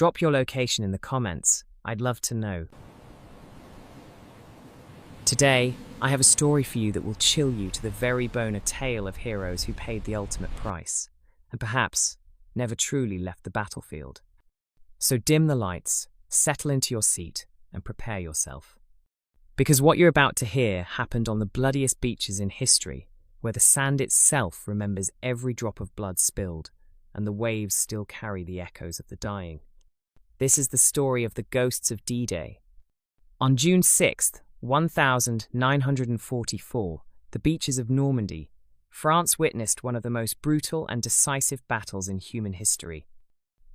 Drop your location in the comments. I'd love to know. Today, I have a story for you that will chill you to the very bone, a tale of heroes who paid the ultimate price, and perhaps never truly left the battlefield. So dim the lights, settle into your seat, and prepare yourself. Because what you're about to hear happened on the bloodiest beaches in history, where the sand itself remembers every drop of blood spilled, and the waves still carry the echoes of the dying. This is the story of the ghosts of D-Day. On June 6th, 1944, the beaches of Normandy, France witnessed one of the most brutal and decisive battles in human history.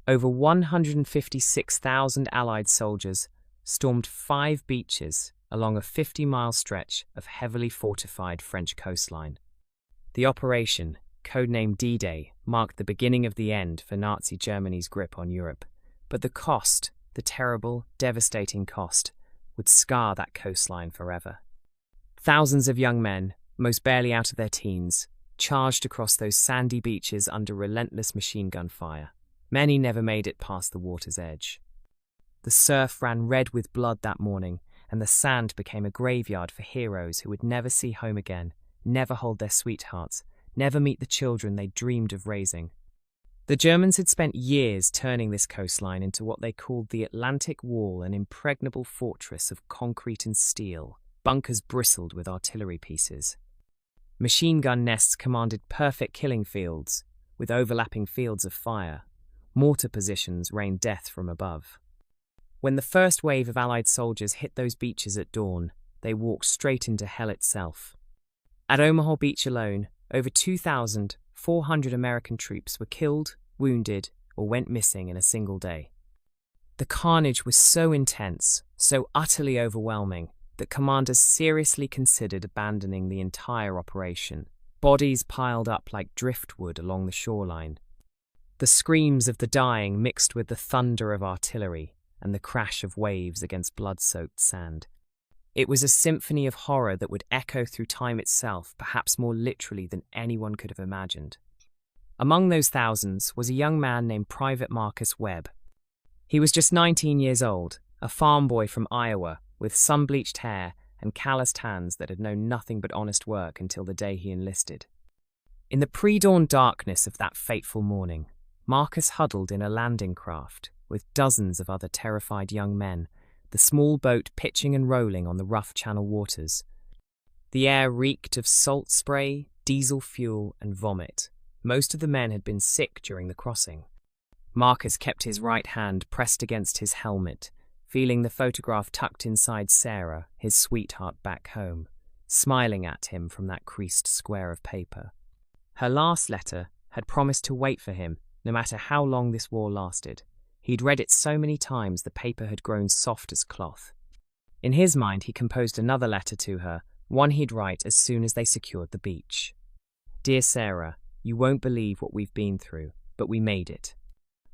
Over 156,000 Allied soldiers stormed 5 beaches along a 50-mile stretch of heavily fortified French coastline. The operation, codenamed D-Day, marked the beginning of the end for Nazi Germany's grip on Europe. But the cost, the terrible, devastating cost, would scar that coastline forever. Thousands of young men, most barely out of their teens, charged across those sandy beaches under relentless machine gun fire. Many never made it past the water's edge. The surf ran red with blood that morning, and the sand became a graveyard for heroes who would never see home again, never hold their sweethearts, never meet the children they dreamed of raising. The Germans had spent years turning this coastline into what they called the Atlantic Wall, an impregnable fortress of concrete and steel. Bunkers bristled with artillery pieces. Machine gun nests commanded perfect killing fields, with overlapping fields of fire. Mortar positions rained death from above. When the first wave of Allied soldiers hit those beaches at dawn, they walked straight into hell itself. At Omaha Beach alone, over 2,400 American troops were killed, wounded, or went missing in a single day. The carnage was so intense, so utterly overwhelming, that commanders seriously considered abandoning the entire operation. Bodies piled up like driftwood along the shoreline. The screams of the dying mixed with the thunder of artillery and the crash of waves against blood-soaked sand. It was a symphony of horror that would echo through time itself, perhaps more literally than anyone could have imagined. Among those thousands was a young man named Private Marcus Webb. He was just 19 years old, a farm boy from Iowa, with sun-bleached hair and calloused hands that had known nothing but honest work until the day he enlisted. In the pre-dawn darkness of that fateful morning, Marcus huddled in a landing craft with dozens of other terrified young men, the small boat pitching and rolling on the rough channel waters. The air reeked of salt spray, diesel fuel, and vomit. Most of the men had been sick during the crossing. Marcus kept his right hand pressed against his helmet, feeling the photograph tucked inside Sarah, his sweetheart back home, smiling at him from that creased square of paper. Her last letter had promised to wait for him, no matter how long this war lasted. He'd read it so many times the paper had grown soft as cloth. In his mind, he composed another letter to her, one he'd write as soon as they secured the beach. Dear Sarah, you won't believe what we've been through, but we made it.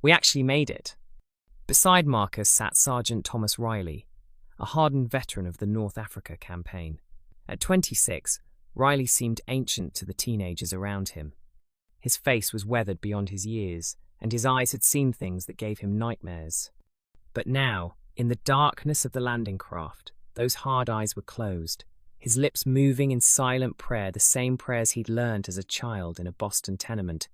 We actually made it. Beside Marcus sat Sergeant Thomas Riley, a hardened veteran of the North Africa campaign. At 26, Riley seemed ancient to the teenagers around him. His face was weathered beyond his years, and his eyes had seen things that gave him nightmares. But now, in the darkness of the landing craft, those hard eyes were closed, his lips moving in silent prayer, the same prayers he'd learned as a child in a Boston tenement,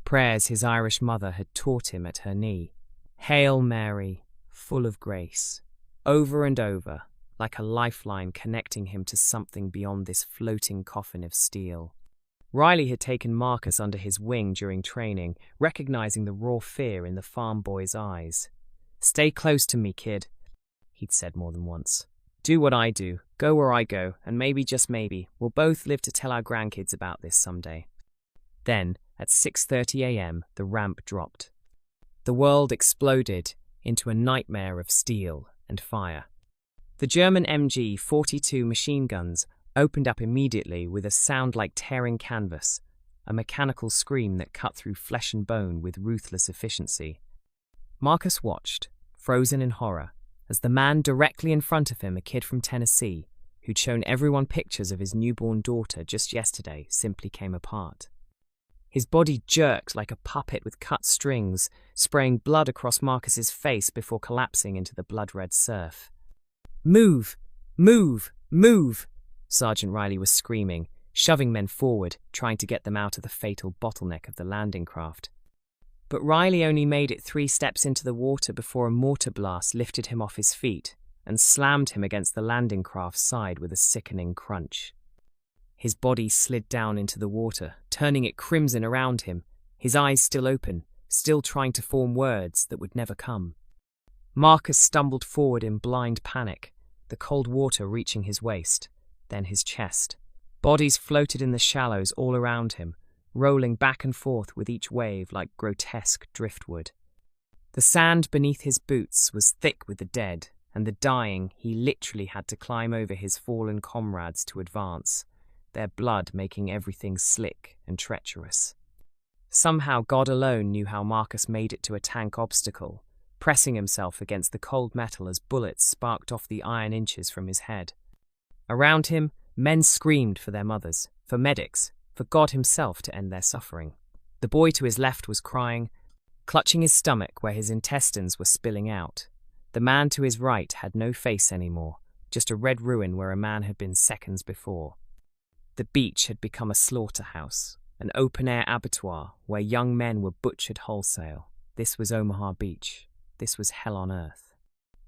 prayers his Irish mother had taught him at her knee. Hail Mary, full of grace, over and over, like a lifeline connecting him to something beyond this floating coffin of steel. Riley had taken Marcus under his wing during training, recognizing the raw fear in the farm boy's eyes. Stay close to me, kid, he'd said more than once. Do what I do, go where I go, and maybe, just maybe, we'll both live to tell our grandkids about this someday. Then, at 6:30 a.m., the ramp dropped. The world exploded into a nightmare of steel and fire. The German MG-42 machine guns opened up immediately with a sound like tearing canvas, a mechanical scream that cut through flesh and bone with ruthless efficiency. Marcus watched, frozen in horror, as the man directly in front of him, a kid from Tennessee, who'd shown everyone pictures of his newborn daughter just yesterday, simply came apart. His body jerked like a puppet with cut strings, spraying blood across Marcus's face before collapsing into the blood-red surf. "Move! Move! Move!" Sergeant Riley was screaming, shoving men forward, trying to get them out of the fatal bottleneck of the landing craft. But Riley only made it 3 steps into the water before a mortar blast lifted him off his feet and slammed him against the landing craft's side with a sickening crunch. His body slid down into the water, turning it crimson around him, his eyes still open, still trying to form words that would never come. Marcus stumbled forward in blind panic, the cold water reaching his waist, then his chest. Bodies floated in the shallows all around him, rolling back and forth with each wave like grotesque driftwood. The sand beneath his boots was thick with the dead, and the dying he literally had to climb over his fallen comrades to advance, their blood making everything slick and treacherous. Somehow God alone knew how Marcus made it to a tank obstacle, pressing himself against the cold metal as bullets sparked off the iron inches from his head. Around him, men screamed for their mothers, for medics, for God himself to end their suffering. The boy to his left was crying, clutching his stomach where his intestines were spilling out. The man to his right had no face anymore, just a red ruin where a man had been seconds before. The beach had become a slaughterhouse, an open-air abattoir where young men were butchered wholesale. This was Omaha Beach. This was hell on earth.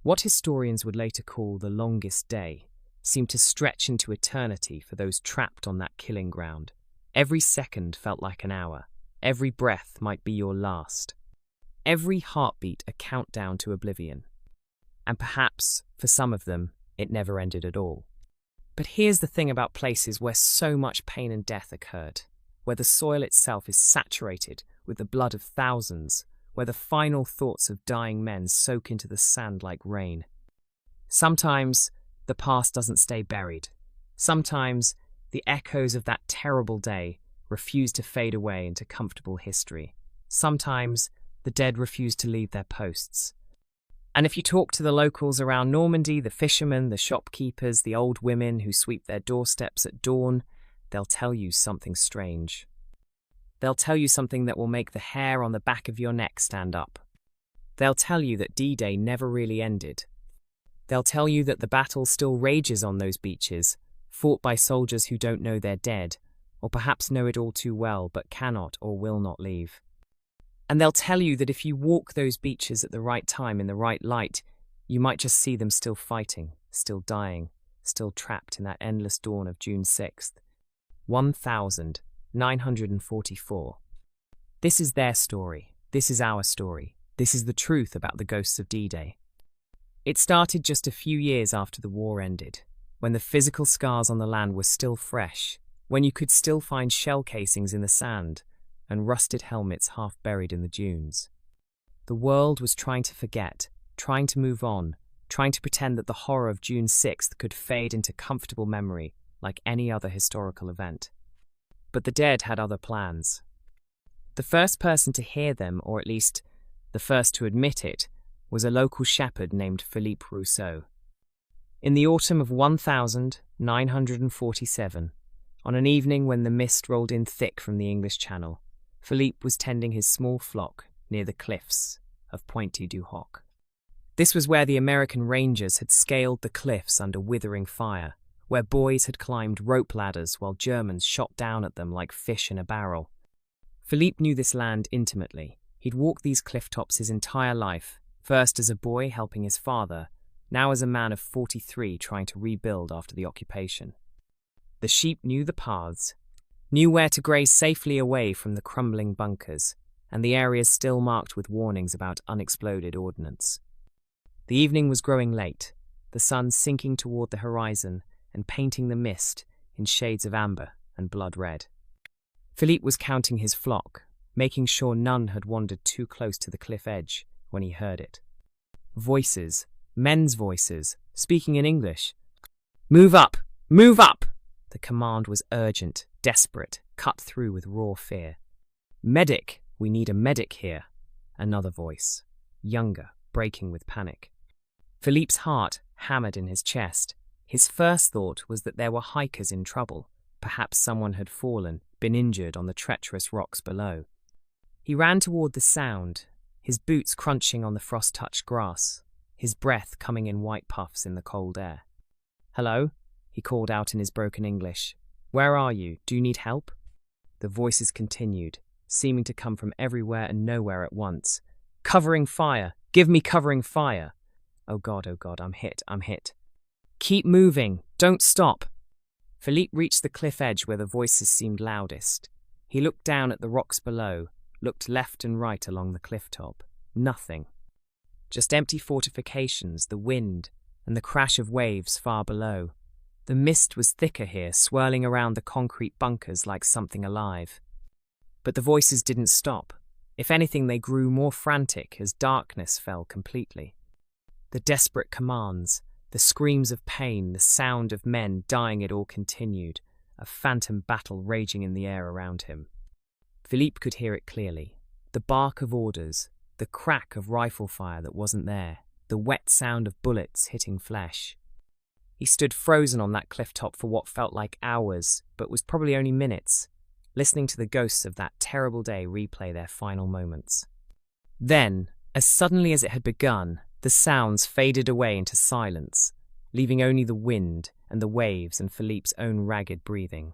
What historians would later call the longest day seemed to stretch into eternity for those trapped on that killing ground. Every second felt like an hour. Every breath might be your last. Every heartbeat a countdown to oblivion. And perhaps, for some of them, it never ended at all. But here's the thing about places where so much pain and death occurred, where the soil itself is saturated with the blood of thousands, where the final thoughts of dying men soak into the sand like rain. Sometimes the past doesn't stay buried. Sometimes the echoes of that terrible day refuse to fade away into comfortable history. Sometimes the dead refuse to leave their posts. And if you talk to the locals around Normandy, the fishermen, the shopkeepers, the old women who sweep their doorsteps at dawn, they'll tell you something strange. They'll tell you something that will make the hair on the back of your neck stand up. They'll tell you that D-Day never really ended. They'll tell you that the battle still rages on those beaches, fought by soldiers who don't know they're dead, or perhaps know it all too well but cannot or will not leave. And they'll tell you that if you walk those beaches at the right time in the right light, you might just see them still fighting, still dying, still trapped in that endless dawn of June 6th, 1944. This is their story. This is our story. This is the truth about the ghosts of D-Day. It started just a few years after the war ended, when the physical scars on the land were still fresh, when you could still find shell casings in the sand, and rusted helmets half buried in the dunes. The world was trying to forget, trying to move on, trying to pretend that the horror of June 6th could fade into comfortable memory like any other historical event. But the dead had other plans. The first person to hear them, or at least the first to admit it, was a local shepherd named Philippe Rousseau. In the autumn of 1947, on an evening when the mist rolled in thick from the English Channel, Philippe was tending his small flock near the cliffs of Pointe du Hoc. This was where the American Rangers had scaled the cliffs under withering fire, where boys had climbed rope ladders while Germans shot down at them like fish in a barrel. Philippe knew this land intimately. He'd walked these cliff tops his entire life, first as a boy helping his father, now as a man of 43 trying to rebuild after the occupation. The sheep knew the paths, knew where to graze safely away from the crumbling bunkers, and the areas still marked with warnings about unexploded ordnance. The evening was growing late, the sun sinking toward the horizon and painting the mist in shades of amber and blood red. Philippe was counting his flock, making sure none had wandered too close to the cliff edge when he heard it. Voices, men's voices, speaking in English. "Move up! Move up!" The command was urgent, desperate, cut through with raw fear. "Medic! We need a medic here." Another voice, younger, breaking with panic. Philippe's heart hammered in his chest. His first thought was that there were hikers in trouble. Perhaps someone had fallen, been injured on the treacherous rocks below. He ran toward the sound, his boots crunching on the frost-touched grass, his breath coming in white puffs in the cold air. "Hello?" he called out in his broken English. "Where are you? Do you need help?" The voices continued, seeming to come from everywhere and nowhere at once. "Covering fire! Give me covering fire! Oh God, I'm hit. Keep moving! Don't stop!" Philippe reached the cliff edge where the voices seemed loudest. He looked down at the rocks below, looked left and right along the cliff top. Nothing. Just empty fortifications, the wind, and the crash of waves far below. The mist was thicker here, swirling around the concrete bunkers like something alive. But the voices didn't stop. If anything, they grew more frantic as darkness fell completely. The desperate commands, the screams of pain, the sound of men dying, it all continued, a phantom battle raging in the air around him. Philippe could hear it clearly. The bark of orders, the crack of rifle fire that wasn't there, the wet sound of bullets hitting flesh. He stood frozen on that cliff top for what felt like hours, but was probably only minutes, listening to the ghosts of that terrible day replay their final moments. Then, as suddenly as it had begun, the sounds faded away into silence, leaving only the wind and the waves and Philippe's own ragged breathing.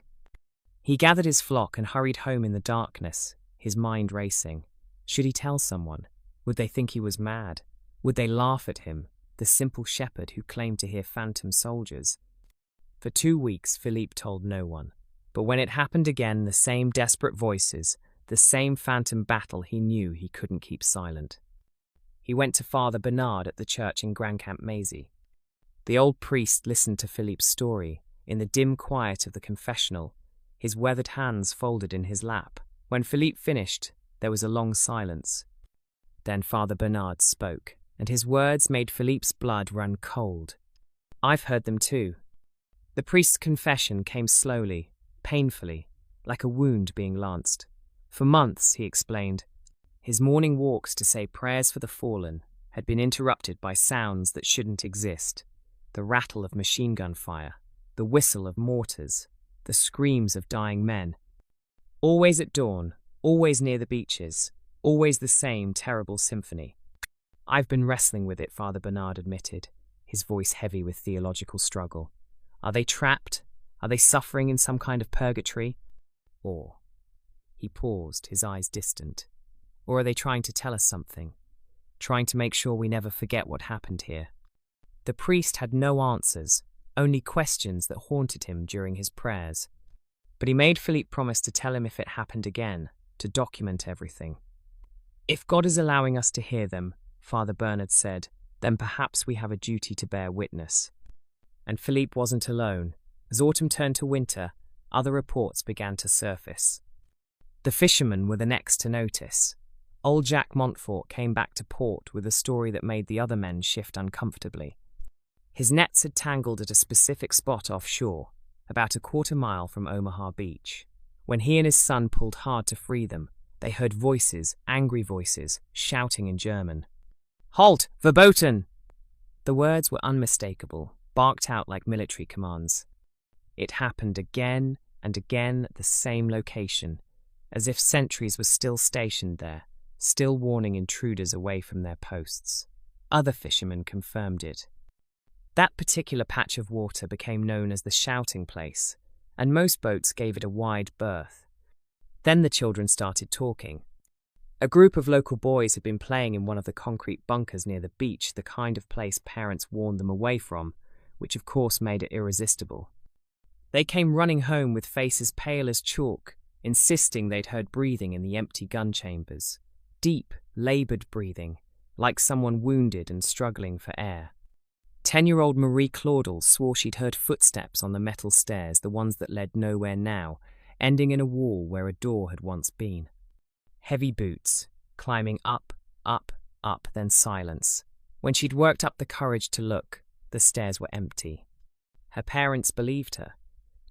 He gathered his flock and hurried home in the darkness, his mind racing. Should he tell someone? Would they think he was mad? Would they laugh at him, the simple shepherd who claimed to hear phantom soldiers? For 2 weeks, Philippe told no one. But when it happened again, the same desperate voices, the same phantom battle, he knew he couldn't keep silent. He went to Father Bernard at the church in Grand Camp Maisie. The old priest listened to Philippe's story, in the dim quiet of the confessional, his weathered hands folded in his lap. When Philippe finished, there was a long silence. Then Father Bernard spoke, and his words made Philippe's blood run cold. "I've heard them too." The priest's confession came slowly, painfully, like a wound being lanced. For months, he explained, his morning walks to say prayers for the fallen had been interrupted by sounds that shouldn't exist. The rattle of machine gun fire, the whistle of mortars, the screams of dying men. Always at dawn, always near the beaches, always the same terrible symphony. "I've been wrestling with it," Father Bernard admitted, his voice heavy with theological struggle. "Are they trapped? Are they suffering in some kind of purgatory? Or," he paused, his eyes distant, "or are they trying to tell us something? Trying to make sure we never forget what happened here?" The priest had no answers, only questions that haunted him during his prayers. But he made Philippe promise to tell him if it happened again, to document everything. "If God is allowing us to hear them," Father Bernard said, "then perhaps we have a duty to bear witness." And Philippe wasn't alone. As autumn turned to winter, other reports began to surface. The fishermen were the next to notice. Old Jacques Montfort came back to port with a story that made the other men shift uncomfortably. His nets had tangled at a specific spot offshore, about a quarter-mile from Omaha Beach. When he and his son pulled hard to free them, they heard voices, angry voices, shouting in German. "Halt! Verboten!" The words were unmistakable, barked out like military commands. It happened again and again at the same location, as if sentries were still stationed there, still warning intruders away from their posts. Other fishermen confirmed it. That particular patch of water became known as the shouting place, and most boats gave it a wide berth. Then the children started talking. A group of local boys had been playing in one of the concrete bunkers near the beach, the kind of place parents warned them away from, which of course made it irresistible. They came running home with faces pale as chalk, insisting they'd heard breathing in the empty gun chambers. Deep, laboured breathing, like someone wounded and struggling for air. 10-year-old Marie Claudel swore she'd heard footsteps on the metal stairs, the ones that led nowhere now, ending in a wall where a door had once been. Heavy boots, climbing up, then silence. When she'd worked up the courage to look, the stairs were empty. Her parents believed her.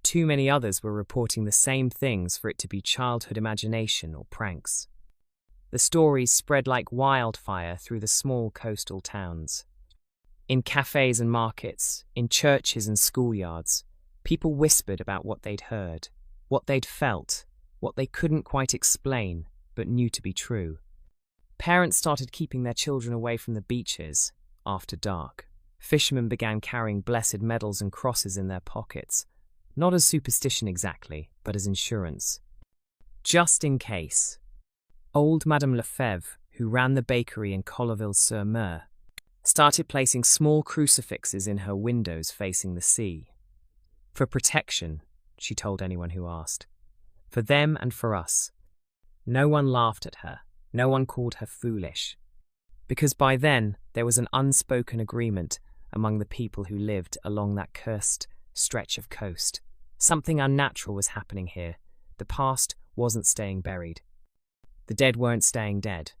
Too many others were reporting the same things for it to be childhood imagination or pranks. The stories spread like wildfire through the small coastal towns. In cafes and markets, in churches and schoolyards, people whispered about what they'd heard, what they'd felt, what they couldn't quite explain but knew to be true. Parents started keeping their children away from the beaches after dark. Fishermen began carrying blessed medals and crosses in their pockets, not as superstition exactly, but as insurance. Just in case. Old Madame Lefebvre, who ran the bakery in Colleville-sur-Mer, started placing small crucifixes in her windows facing the sea. For protection, she told anyone who asked. For them and for us. No one laughed at her. No one called her foolish. Because by then, there was an unspoken agreement among the people who lived along that cursed stretch of coast. Something unnatural was happening here. The past wasn't staying buried. The dead weren't staying dead.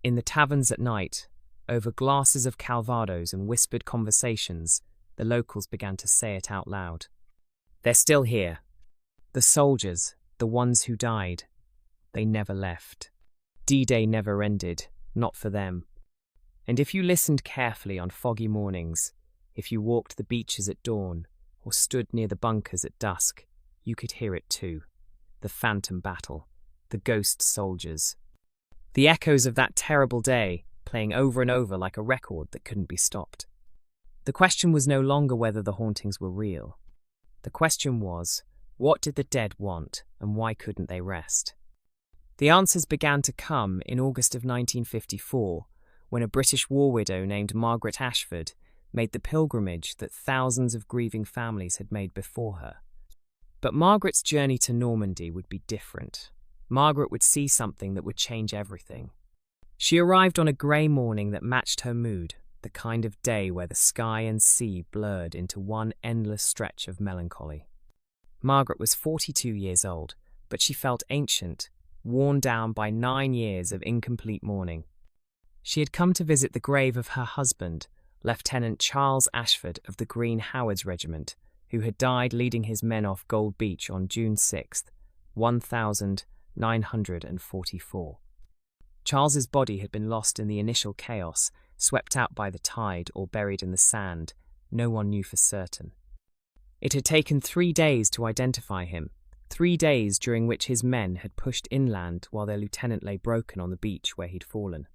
In the taverns at night, over glasses of Calvados and whispered conversations, the locals began to say it out loud. They're still here. The soldiers, the ones who died, they never left. D-Day never ended, not for them. And if you listened carefully on foggy mornings, if you walked the beaches at dawn, or stood near the bunkers at dusk, you could hear it too. The phantom battle, the ghost soldiers. The echoes of that terrible day, playing over and over like a record that couldn't be stopped. The question was no longer whether the hauntings were real. The question was, what did the dead want, and why couldn't they rest? The answers began to come in August of 1954, when a British war widow named Margaret Ashford made the pilgrimage that thousands of grieving families had made before her. But Margaret's journey to Normandy would be different. Margaret would see something that would change everything. She arrived on a grey morning that matched her mood, the kind of day where the sky and sea blurred into one endless stretch of melancholy. Margaret was 42 years old, but she felt ancient, worn down by 9 years of incomplete mourning. She had come to visit the grave of her husband, Lieutenant Charles Ashford of the Green Howards Regiment, who had died leading his men off Gold Beach on June 6th, 1944. Charles's body had been lost in the initial chaos, swept out by the tide or buried in the sand. No one knew for certain. It had taken 3 days to identify him, 3 days during which his men had pushed inland while their lieutenant lay broken on the beach where he'd fallen.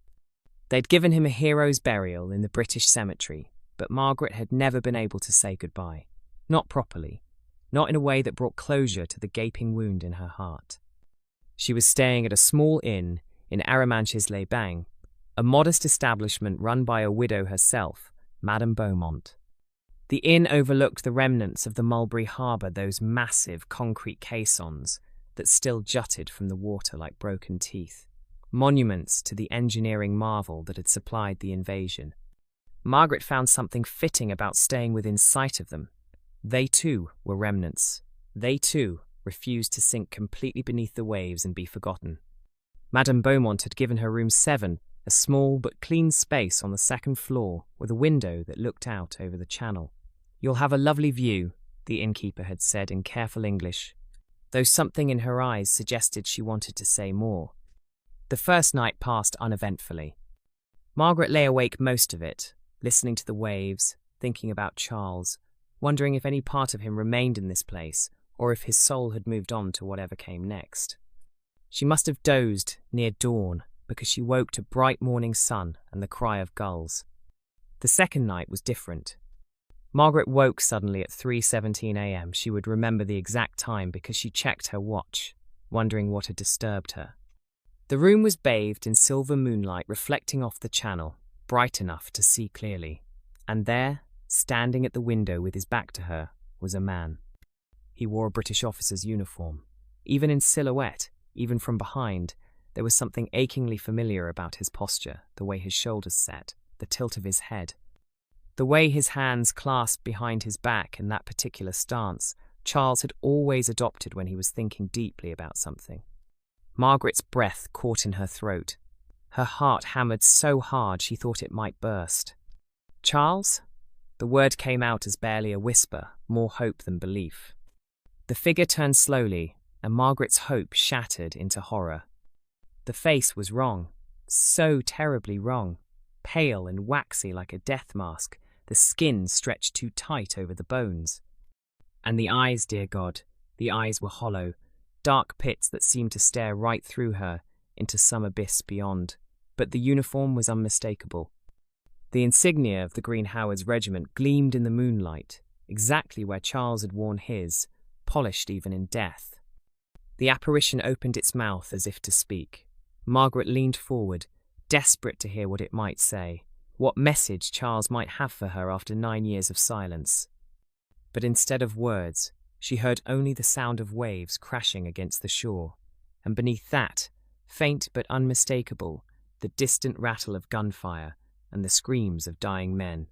They'd given him a hero's burial in the British cemetery, but Margaret had never been able to say goodbye. Not properly. Not in a way that brought closure to the gaping wound in her heart. She was staying at a small inn in Arromanches-les-Bains, a modest establishment run by a widow herself, Madame Beaumont. The inn overlooked the remnants of the Mulberry Harbour, those massive concrete caissons that still jutted from the water like broken teeth, monuments to the engineering marvel that had supplied the invasion. Margaret found something fitting about staying within sight of them. They too were remnants. They too refused to sink completely beneath the waves and be forgotten. Madame Beaumont had given her room 7, a small but clean space on the 2nd floor with a window that looked out over the channel. "You'll have a lovely view," the innkeeper had said in careful English, though something in her eyes suggested she wanted to say more. The first night passed uneventfully. Margaret lay awake most of it, listening to the waves, thinking about Charles, wondering if any part of him remained in this place, or if his soul had moved on to whatever came next. She must have dozed near dawn, because she woke to bright morning sun and the cry of gulls. The second night was different. Margaret woke suddenly at 3:17 a.m. She would remember the exact time because she checked her watch, wondering what had disturbed her. The room was bathed in silver moonlight reflecting off the channel, bright enough to see clearly. And there, standing at the window with his back to her, was a man. He wore a British officer's uniform. Even in silhouette, even from behind, there was something achingly familiar about his posture, the way his shoulders set, the tilt of his head. The way his hands clasped behind his back in that particular stance, Charles had always adopted when he was thinking deeply about something. Margaret's breath caught in her throat. Her heart hammered so hard she thought it might burst. "Charles?" The word came out as barely a whisper, more hope than belief. The figure turned slowly, and Margaret's hope shattered into horror. The face was wrong, so terribly wrong, pale and waxy like a death mask, the skin stretched too tight over the bones. And the eyes, dear God, the eyes were hollow, dark pits that seemed to stare right through her into some abyss beyond. But the uniform was unmistakable. The insignia of the Green Howards Regiment gleamed in the moonlight, exactly where Charles had worn his, polished even in death. The apparition opened its mouth as if to speak. Margaret leaned forward, desperate to hear what it might say, what message Charles might have for her after 9 years of silence. But instead of words, she heard only the sound of waves crashing against the shore, and beneath that, faint but unmistakable, the distant rattle of gunfire and the screams of dying men.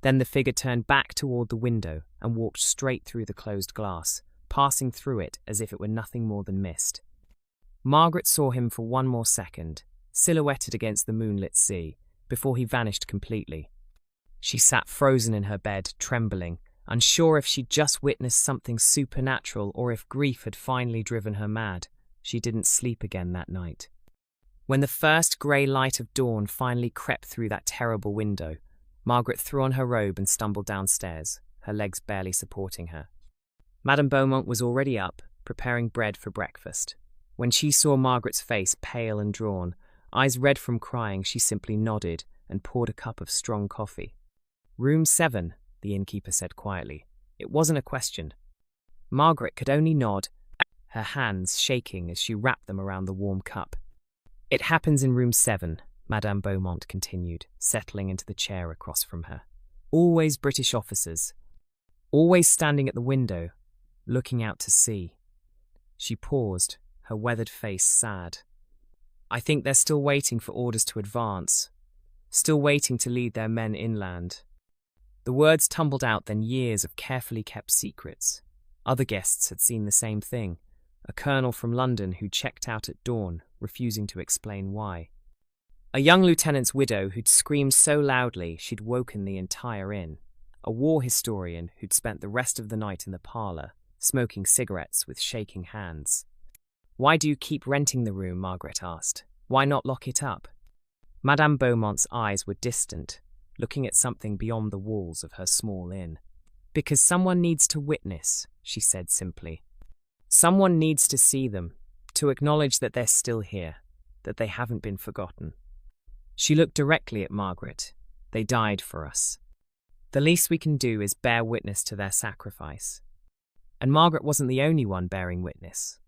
Then the figure turned back toward the window and walked straight through the closed glass, passing through it as if it were nothing more than mist. Margaret saw him for one more second, silhouetted against the moonlit sea, before he vanished completely. She sat frozen in her bed, trembling, unsure if she'd just witnessed something supernatural or if grief had finally driven her mad. She didn't sleep again that night. When the first grey light of dawn finally crept through that terrible window, Margaret threw on her robe and stumbled downstairs, her legs barely supporting her. Madame Beaumont was already up, preparing bread for breakfast. When she saw Margaret's face pale and drawn, eyes red from crying, she simply nodded and poured a cup of strong coffee. "Room 7, the innkeeper said quietly. It wasn't a question. Margaret could only nod, her hands shaking as she wrapped them around the warm cup. "It happens in room 7, Madame Beaumont continued, settling into the chair across from her. "Always British officers. Always standing at the window, looking out to sea." She paused, her weathered face sad. "I think they're still waiting for orders to advance. Still waiting to lead their men inland." The words tumbled out, then years of carefully kept secrets. Other guests had seen the same thing. A colonel from London who checked out at dawn, refusing to explain why. A young lieutenant's widow who'd screamed so loudly she'd woken the entire inn. A war historian who'd spent the rest of the night in the parlour, smoking cigarettes with shaking hands. "Why do you keep renting the room?" Margaret asked. "Why not lock it up?" Madame Beaumont's eyes were distant, looking at something beyond the walls of her small inn. "Because someone needs to witness," she said simply. "Someone needs to see them, to acknowledge that they're still here, that they haven't been forgotten." She looked directly at Margaret. "They died for us. The least we can do is bear witness to their sacrifice." And Margaret wasn't the only one bearing witness.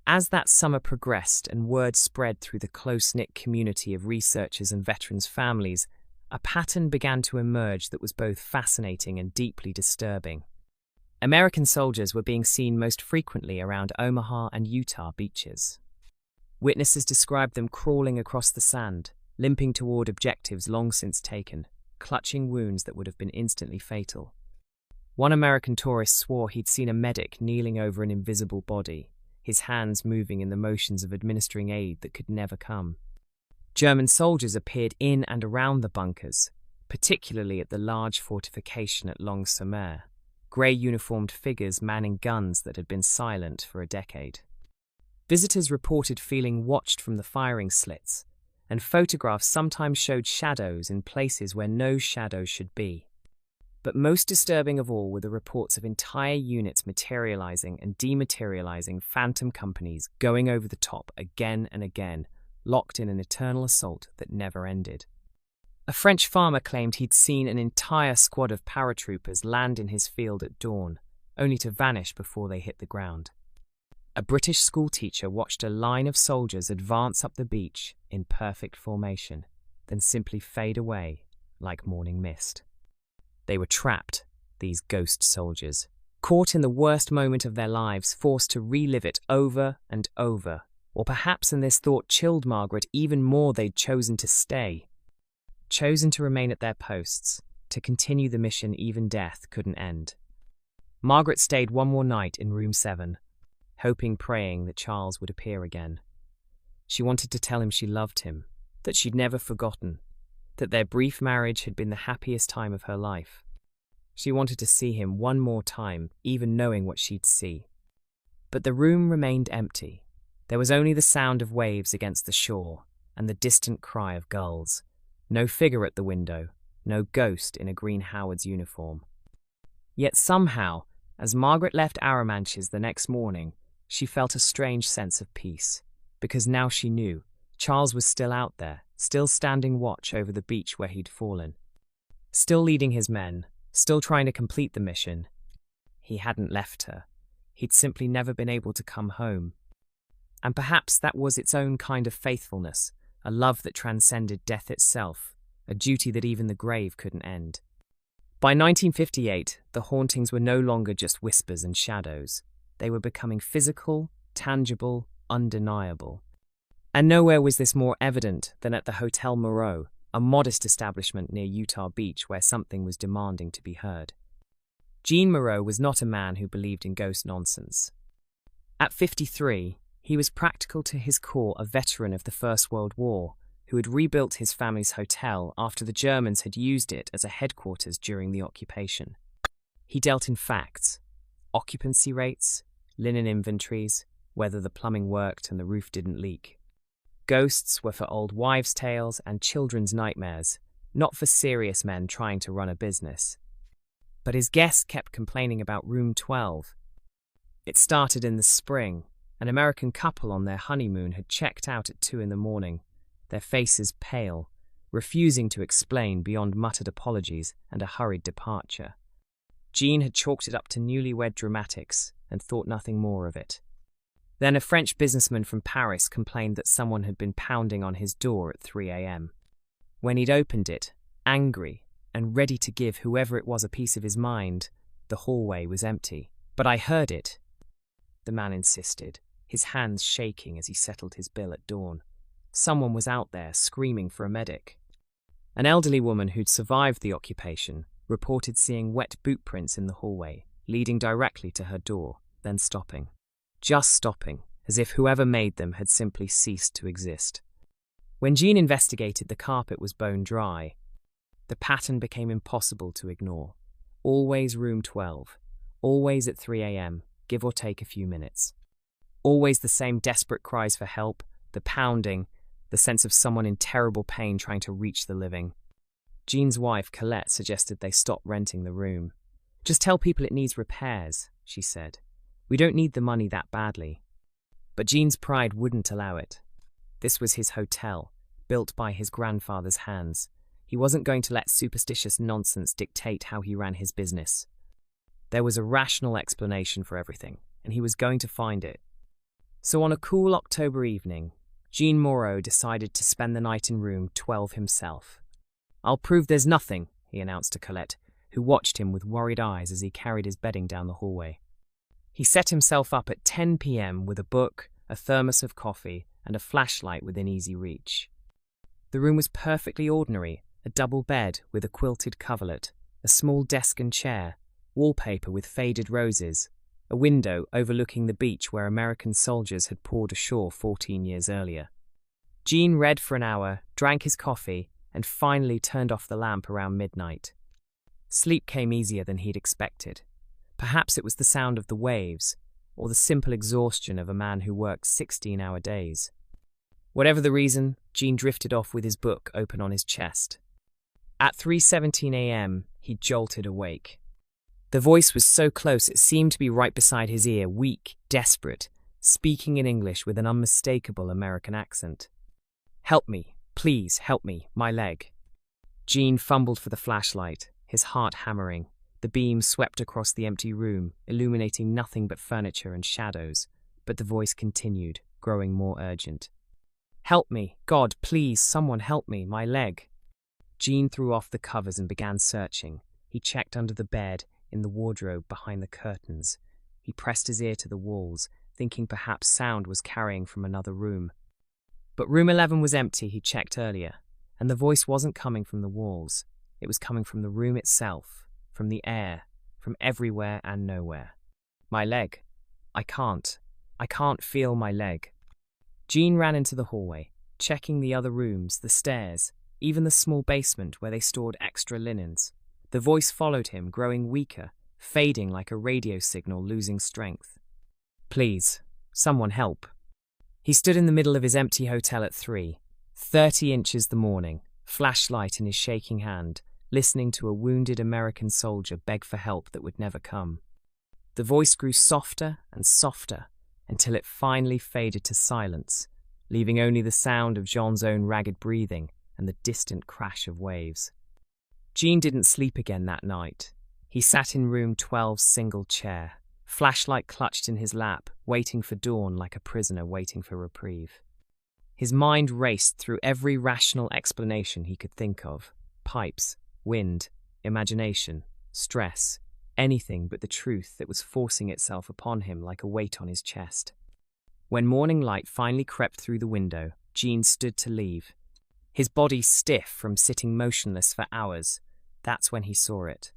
As that summer progressed and word spread through the close-knit community of researchers and veterans' families, a pattern began to emerge that was both fascinating and deeply disturbing. American soldiers were being seen most frequently around Omaha and Utah beaches. Witnesses described them crawling across the sand, limping toward objectives long since taken, clutching wounds that would have been instantly fatal. One American tourist swore he'd seen a medic kneeling over an invisible body, his hands moving in the motions of administering aid that could never come. German soldiers appeared in and around the bunkers, particularly at the large fortification at Longues-sur-Mer, grey-uniformed figures manning guns that had been silent for a decade. Visitors reported feeling watched from the firing slits, and photographs sometimes showed shadows in places where no shadows should be. But most disturbing of all were the reports of entire units materializing and dematerializing, phantom companies going over the top again and again, locked in an eternal assault that never ended. A French farmer claimed he'd seen an entire squad of paratroopers land in his field at dawn, only to vanish before they hit the ground. A British schoolteacher watched a line of soldiers advance up the beach in perfect formation, then simply fade away like morning mist. They were trapped, these ghost soldiers, caught in the worst moment of their lives, forced to relive it over and over. Or perhaps, and this thought chilled Margaret even more, they'd chosen to stay. Chosen to remain at their posts, to continue the mission even death couldn't end. Margaret stayed one more night in room 7, hoping, praying that Charles would appear again. She wanted to tell him she loved him, that she'd never forgotten, that their brief marriage had been the happiest time of her life. She wanted to see him one more time, even knowing what she'd see. But the room remained empty. There was only the sound of waves against the shore and the distant cry of gulls. No figure at the window, no ghost in a Green Howards uniform. Yet somehow, as Margaret left Arromanches the next morning, she felt a strange sense of peace, because now she knew Charles was still out there, still standing watch over the beach where he'd fallen, still leading his men, still trying to complete the mission. He hadn't left her. He'd simply never been able to come home. And perhaps that was its own kind of faithfulness, a love that transcended death itself, a duty that even the grave couldn't end. By 1958, the hauntings were no longer just whispers and shadows. They were becoming physical, tangible, undeniable. And nowhere was this more evident than at the Hotel Moreau, a modest establishment near Utah Beach where something was demanding to be heard. Jean Moreau was not a man who believed in ghost nonsense. At 53, he was practical to his core, a veteran of the First World War, who had rebuilt his family's hotel after the Germans had used it as a headquarters during the occupation. He dealt in facts: occupancy rates, linen inventories, whether the plumbing worked and the roof didn't leak. Ghosts were for old wives' tales and children's nightmares, not for serious men trying to run a business. But his guests kept complaining about room 12. It started in the spring. An American couple on their honeymoon had checked out at 2 a.m, their faces pale, refusing to explain beyond muttered apologies and a hurried departure. Jean had chalked it up to newlywed dramatics and thought nothing more of it. Then a French businessman from Paris complained that someone had been pounding on his door at 3 a.m. When he'd opened it, angry and ready to give whoever it was a piece of his mind, the hallway was empty. "But I heard it," the man insisted, his hands shaking as he settled his bill at dawn. Someone was out there screaming for a medic. An elderly woman who'd survived the occupation reported seeing wet boot prints in the hallway, leading directly to her door, then stopping. Just stopping, as if whoever made them had simply ceased to exist. When Jean investigated, the carpet was bone dry. The pattern became impossible to ignore. Always room 12. Always at 3 a.m, give or take a few minutes. Always the same desperate cries for help, the pounding, the sense of someone in terrible pain trying to reach the living. Jean's wife, Colette, suggested they stop renting the room. "Just tell people it needs repairs," she said. "We don't need the money that badly." But Jean's pride wouldn't allow it. This was his hotel, built by his grandfather's hands. He wasn't going to let superstitious nonsense dictate how he ran his business. There was a rational explanation for everything, and he was going to find it. So on a cool October evening, Jean Moreau decided to spend the night in room 12 himself. "I'll prove there's nothing," he announced to Colette, who watched him with worried eyes as he carried his bedding down the hallway. He set himself up at 10 p.m. with a book, a thermos of coffee, and a flashlight within easy reach. The room was perfectly ordinary: a double bed with a quilted coverlet, a small desk and chair, wallpaper with faded roses, a window overlooking the beach where American soldiers had poured ashore 14 years earlier. Jean read for an hour, drank his coffee, and finally turned off the lamp around midnight. Sleep came easier than he'd expected. Perhaps it was the sound of the waves, or the simple exhaustion of a man who worked 16-hour days. Whatever the reason, Jean drifted off with his book open on his chest. At 3:17 a.m, he jolted awake. The voice was so close it seemed to be right beside his ear, weak, desperate, speaking in English with an unmistakable American accent. "Help me, please, help me, my leg." Jean fumbled for the flashlight, his heart hammering. The beam swept across the empty room, illuminating nothing but furniture and shadows, but the voice continued, growing more urgent. "Help me, God, please, someone help me, my leg." Jean threw off the covers and began searching. He checked under the bed, in the wardrobe, behind the curtains. He pressed his ear to the walls, thinking perhaps sound was carrying from another room. But room 11 was empty, he checked earlier, and the voice wasn't coming from the walls. It was coming from the room itself, from the air, from everywhere and nowhere. "My leg. I can't feel my leg." Jean ran into the hallway, checking the other rooms, the stairs, even the small basement where they stored extra linens. The voice followed him, growing weaker, fading like a radio signal losing strength. "Please, someone help." He stood in the middle of his empty hotel at 3, 30 inches the morning, flashlight in his shaking hand, listening to a wounded American soldier beg for help that would never come. The voice grew softer and until it finally faded to silence, leaving only the sound of Jean's own ragged breathing and the distant crash of waves. Jean didn't sleep again that night. He sat in room 12's single chair, flashlight clutched in his lap, waiting for dawn like a prisoner waiting for reprieve. His mind raced through every rational explanation he could think of: pipes, wind, imagination, stress, anything but the truth that was forcing itself upon him like a weight on his chest. When morning light finally crept through the window, Jean stood to leave. His body stiff from sitting motionless for hours. That's when he saw it.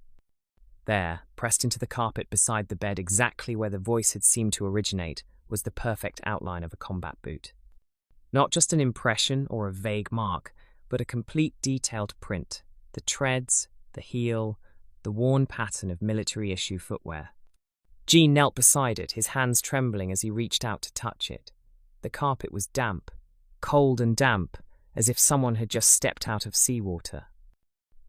There, pressed into the carpet beside the bed, exactly where the voice had seemed to originate, was the perfect outline of a combat boot. Not just an impression or a vague mark, but a complete detailed print. The treads, the heel, the worn pattern of military-issue footwear. Jean knelt beside it, his hands trembling as he reached out to touch it. The carpet was damp, cold and damp, as if someone had just stepped out of seawater.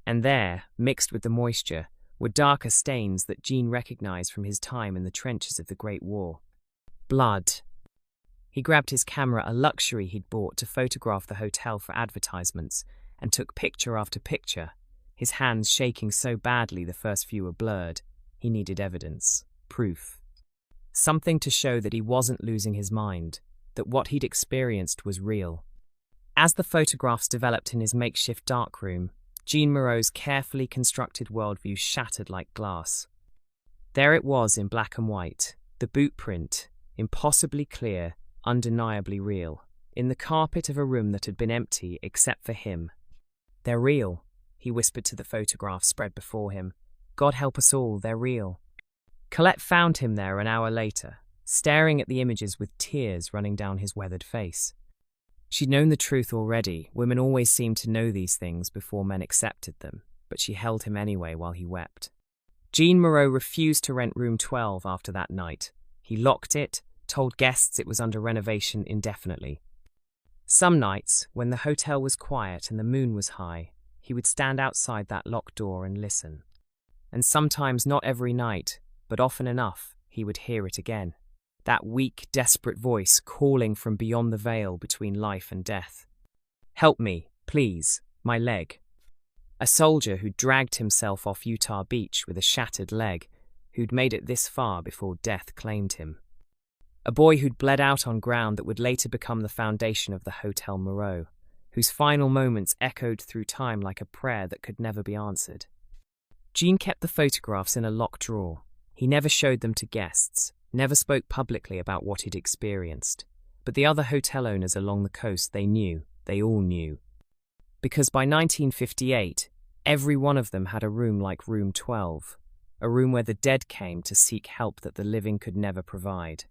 And there, mixed with the moisture, were darker stains that Jean recognized from his time in the trenches of the Great War. Blood. He grabbed his camera, a luxury he'd bought to photograph the hotel for advertisements, and took picture after picture, his hands shaking so badly the first few were blurred. He needed evidence, proof. Something to show that he wasn't losing his mind, that what he'd experienced was real. As the photographs developed in his makeshift darkroom, Jean Moreau's carefully constructed worldview shattered like glass. There it was in black and white, the boot print, impossibly clear, undeniably real, in the carpet of a room that had been empty except for him. "They're real," he whispered to the photographs spread before him. "God help us all, they're real." Colette found him there an hour later, staring at the images with tears running down his weathered face. She'd known the truth already. Women always seemed to know these things before men accepted them, but she held him anyway while he wept. Jean Moreau refused to rent room 12 after that night. He locked it, told guests it was under renovation indefinitely. Some nights, when the hotel was quiet and the moon was high, he would stand outside that locked door and listen. And sometimes, not every night, but often enough, he would hear it again. That weak, desperate voice calling from beyond the veil between life and death. "Help me, please, my leg." A soldier who dragged himself off Utah Beach with a shattered leg, who'd made it this far before death claimed him. A boy who'd bled out on ground that would later become the foundation of the Hotel Moreau, whose final moments echoed through time like a prayer that could never be answered. Jean kept the photographs in a locked drawer. He never showed them to guests, never spoke publicly about what he'd experienced. But the other hotel owners along the coast, they all knew. Because by 1958, every one of them had a room like room 12, a room where the dead came to seek help that the living could never provide.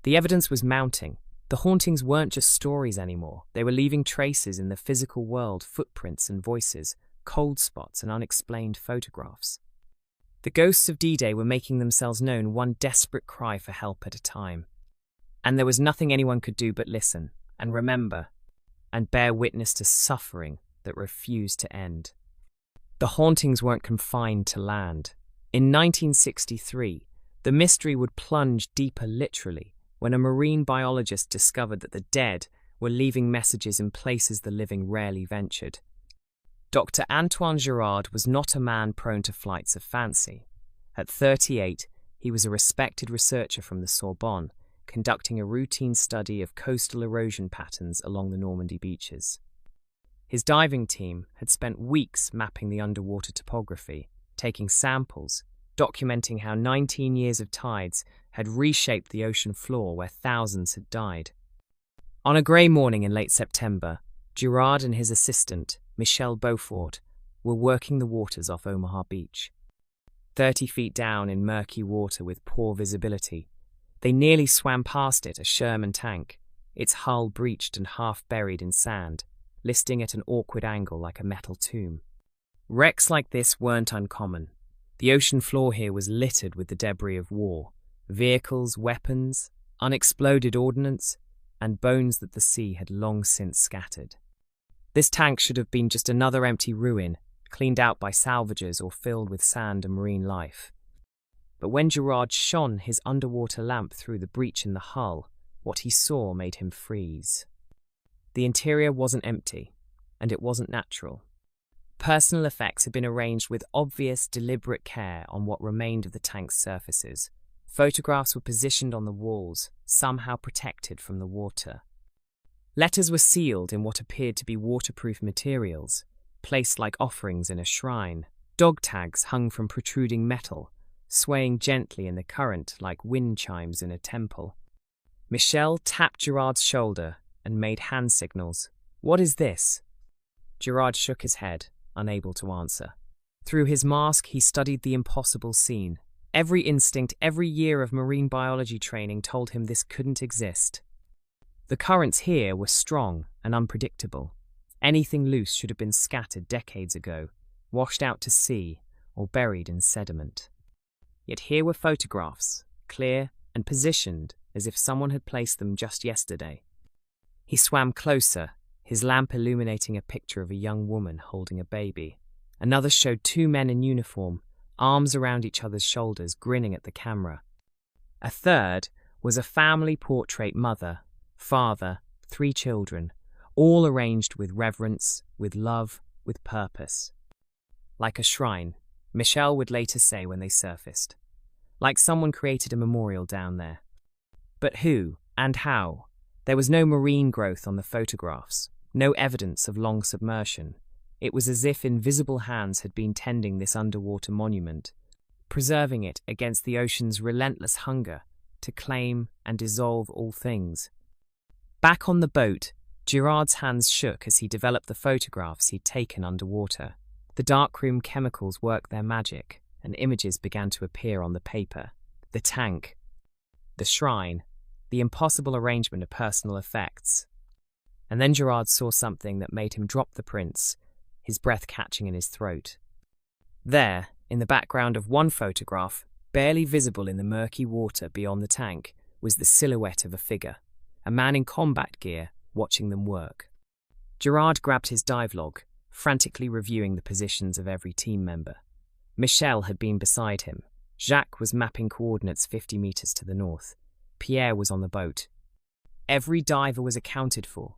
The evidence was mounting. The hauntings weren't just stories anymore. They were leaving traces in the physical world, footprints and voices, cold spots and unexplained photographs. The ghosts of D-Day were making themselves known, one desperate cry for help at a time. And there was nothing anyone could do but listen, and remember, and bear witness to suffering that refused to end. The hauntings weren't confined to land. In 1963, the mystery would plunge deeper literally, when a marine biologist discovered that the dead were leaving messages in places the living rarely ventured. Dr. Antoine Girard was not a man prone to flights of fancy. At 38, he was a respected researcher from the Sorbonne, conducting a routine study of coastal erosion patterns along the Normandy beaches. His diving team had spent weeks mapping the underwater topography, taking samples, documenting how 19 years of tides had reshaped the ocean floor where thousands had died. On a grey morning in late September, Girard and his assistant, Michel Beaufort, were working the waters off Omaha Beach. 30 feet down in murky water with poor visibility, they nearly swam past it, a Sherman tank, its hull breached and half buried in sand, listing at an awkward angle like a metal tomb. Wrecks like this weren't uncommon. The ocean floor here was littered with the debris of war, vehicles, weapons, unexploded ordnance, and bones that the sea had long since scattered. This tank should have been just another empty ruin, cleaned out by salvagers or filled with sand and marine life. But when Gerard shone his underwater lamp through the breach in the hull, what he saw made him freeze. The interior wasn't empty, and it wasn't natural. Personal effects had been arranged with obvious, deliberate care on what remained of the tank's surfaces. Photographs were positioned on the walls, somehow protected from the water. Letters were sealed in what appeared to be waterproof materials, placed like offerings in a shrine. Dog tags hung from protruding metal, swaying gently in the current like wind chimes in a temple. Michel tapped Gerard's shoulder and made hand signals. "What is this?" Gerard shook his head, unable to answer. Through his mask, he studied the impossible scene. Every instinct, every year of marine biology training told him this couldn't exist. The currents here were strong and unpredictable. Anything loose should have been scattered decades ago, washed out to sea, or buried in sediment. Yet here were photographs, clear and positioned as if someone had placed them just yesterday. He swam closer, his lamp illuminating a picture of a young woman holding a baby. Another showed two men in uniform, arms around each other's shoulders, grinning at the camera. A third was a family portrait: mother, father, 3 children, all arranged with reverence, with love, with purpose. Like a shrine, Michel would later say when they surfaced. Like someone created a memorial down there. But who and how? There was no marine growth on the photographs, no evidence of long submersion. It was as if invisible hands had been tending this underwater monument, preserving it against the ocean's relentless hunger to claim and dissolve all things. Back on the boat, Gerard's hands shook as he developed the photographs he'd taken underwater. The darkroom chemicals worked their magic, and images began to appear on the paper. The tank, the shrine, the impossible arrangement of personal effects. And then Gerard saw something that made him drop the prints, his breath catching in his throat. There, in the background of one photograph, barely visible in the murky water beyond the tank, was the silhouette of a figure, a man in combat gear, watching them work. Gerard grabbed his dive log, frantically reviewing the positions of every team member. Michel had been beside him. Jacques was mapping coordinates 50 meters to the north. Pierre was on the boat. Every diver was accounted for.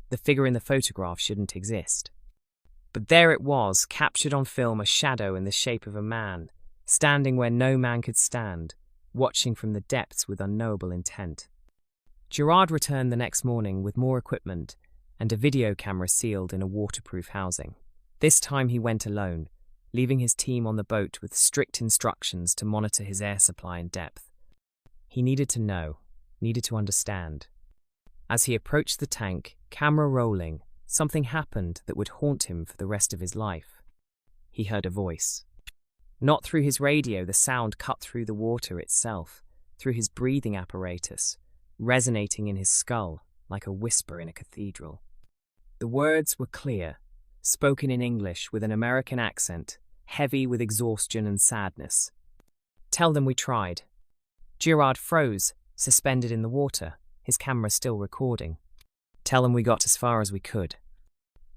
The figure in the photograph shouldn't exist. But there it was, captured on film, a shadow in the shape of a man, standing where no man could stand, watching from the depths with unknowable intent. Gerard returned the next morning with more equipment and a video camera sealed in a waterproof housing. This time he went alone, leaving his team on the boat with strict instructions to monitor his air supply and depth. He needed to know, needed to understand. As he approached the tank, camera rolling, something happened that would haunt him for the rest of his life. He heard a voice. Not through his radio, the sound cut through the water itself, through his breathing apparatus, resonating in his skull like a whisper in a cathedral. The words were clear, spoken in English with an American accent, heavy with exhaustion and sadness. "Tell them we tried." Gerard froze, suspended in the water, his camera still recording. "Tell them we got as far as we could."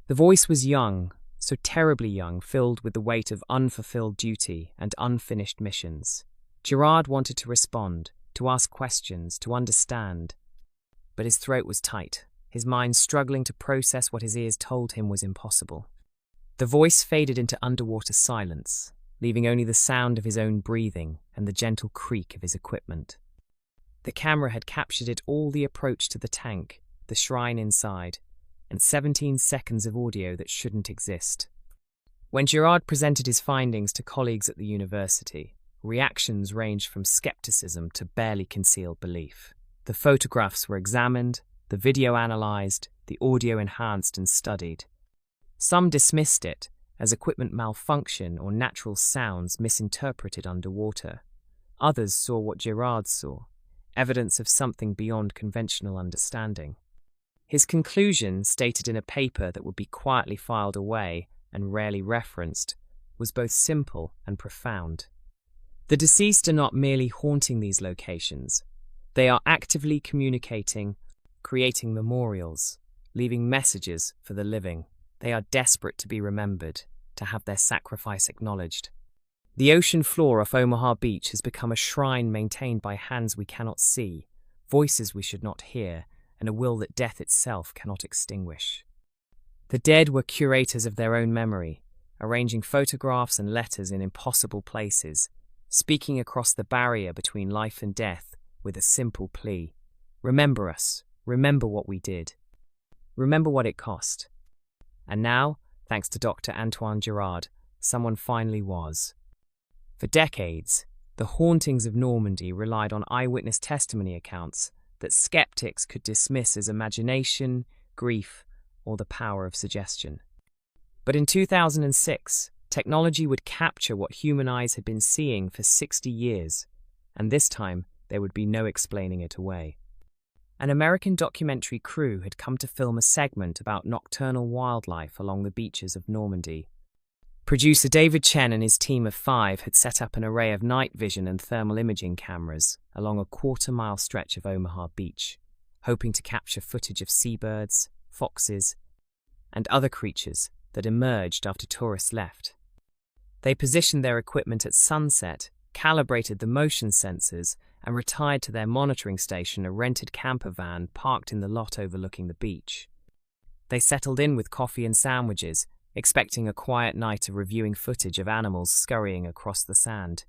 The voice was young, so terribly young, filled with the weight of unfulfilled duty and unfinished missions. Gerard wanted to respond, to ask questions, to understand. But his throat was tight, his mind struggling to process what his ears told him was impossible. The voice faded into underwater silence, leaving only the sound of his own breathing and the gentle creak of his equipment. The camera had captured it all: the approach to the tank, the shrine inside, and 17 seconds of audio that shouldn't exist. When Gerard presented his findings to colleagues at the university, reactions ranged from skepticism to barely concealed belief. The photographs were examined, the video analysed, the audio enhanced and studied. Some dismissed it as equipment malfunction or natural sounds misinterpreted underwater. Others saw what Gerard saw, evidence of something beyond conventional understanding. His conclusion, stated in a paper that would be quietly filed away and rarely referenced, was both simple and profound. The deceased are not merely haunting these locations. They are actively communicating, creating memorials, leaving messages for the living. They are desperate to be remembered, to have their sacrifice acknowledged. The ocean floor off Omaha Beach has become a shrine maintained by hands we cannot see, voices we should not hear, and a will that death itself cannot extinguish. The dead were curators of their own memory, arranging photographs and letters in impossible places, speaking across the barrier between life and death with a simple plea. Remember us. Remember what we did. Remember what it cost. And now, thanks to Dr. Antoine Girard, someone finally was. For decades, the hauntings of Normandy relied on eyewitness testimony accounts that skeptics could dismiss as imagination, grief, or the power of suggestion. But in 2006, technology would capture what human eyes had been seeing for 60 years, and this time there would be no explaining it away. An American documentary crew had come to film a segment about nocturnal wildlife along the beaches of Normandy. Producer David Chen and his team of 5 had set up an array of night vision and thermal imaging cameras along a quarter-mile stretch of Omaha Beach, hoping to capture footage of seabirds, foxes, and other creatures that emerged after tourists left. They positioned their equipment at sunset, calibrated the motion sensors, and retired to their monitoring station, a rented camper van parked in the lot overlooking the beach. They settled in with coffee and sandwiches, expecting a quiet night of reviewing footage of animals scurrying across the sand.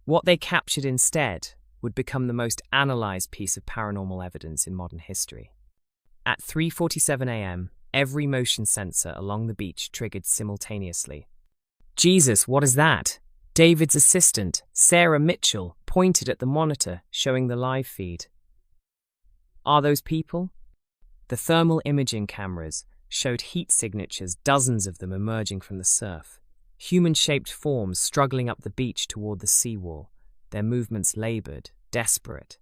What they captured instead would become the most analysed piece of paranormal evidence in modern history. At 3:47 a.m., every motion sensor along the beach triggered simultaneously. "Jesus, what is that?" David's assistant, Sarah Mitchell, pointed at the monitor showing the live feed. "Are those people?" The thermal imaging cameras showed heat signatures, dozens of them emerging from the surf. Human-shaped forms struggling up the beach toward the seawall, their movements laboured, desperate.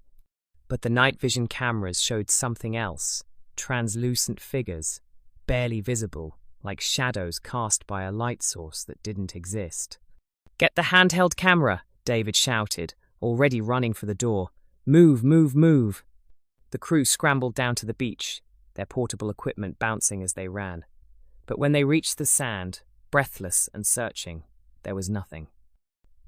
But the night vision cameras showed something else, translucent figures, barely visible, like shadows cast by a light source that didn't exist. "Get the handheld camera," David shouted, already running for the door. "Move, move, move." The crew scrambled down to the beach, their portable equipment bouncing as they ran. But when they reached the sand, breathless and searching, there was nothing.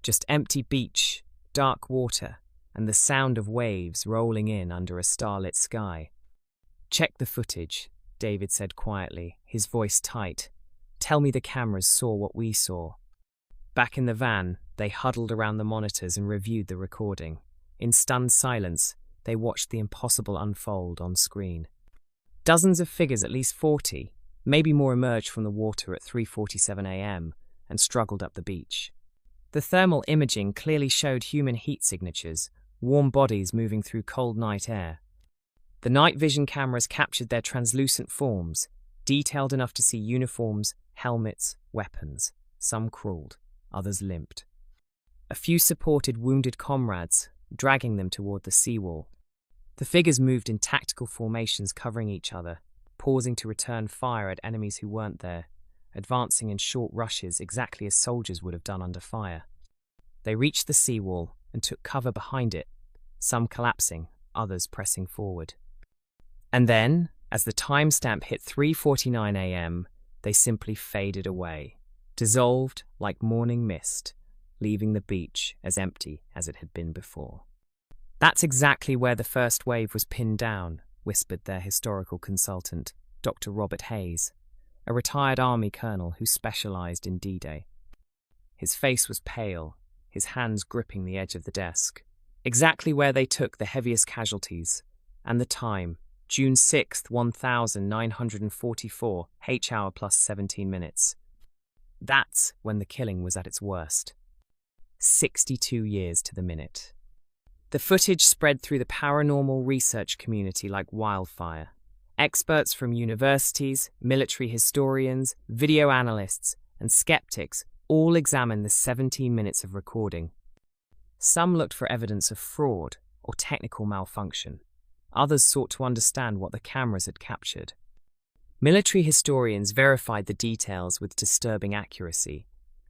Just empty beach, dark water, and the sound of waves rolling in under a starlit sky. "Check the footage," David said quietly, his voice tight. "Tell me the cameras saw what we saw." Back in the van, they huddled around the monitors and reviewed the recording. In stunned silence, they watched the impossible unfold on screen. Dozens of figures, at least 40, maybe more, emerged from the water at 3:47 a.m. and struggled up the beach. The thermal imaging clearly showed human heat signatures, warm bodies moving through cold night air. The night vision cameras captured their translucent forms, detailed enough to see uniforms, helmets, weapons. Some crawled, others limped. A few supported wounded comrades, dragging them toward the seawall. The figures moved in tactical formations covering each other, pausing to return fire at enemies who weren't there, advancing in short rushes exactly as soldiers would have done under fire. They reached the seawall and took cover behind it, some collapsing, others pressing forward. And then, as the timestamp hit 3:49 a.m., they simply faded away, dissolved like morning mist, leaving the beach as empty as it had been before. "That's exactly where the first wave was pinned down," whispered their historical consultant, Dr. Robert Hayes, a retired Army colonel who specialized in D-Day. His face was pale, his hands gripping the edge of the desk. "Exactly where they took the heaviest casualties, and the time, June 6th, 1944, H-hour plus 17 minutes. That's when the killing was at its worst. 62 years to the minute." The footage spread through the paranormal research community like wildfire. Experts from universities, military historians, video analysts, and skeptics all examined the 17 minutes of recording. Some looked for evidence of fraud or technical malfunction. Others sought to understand what the cameras had captured. Military historians verified the details with disturbing accuracy.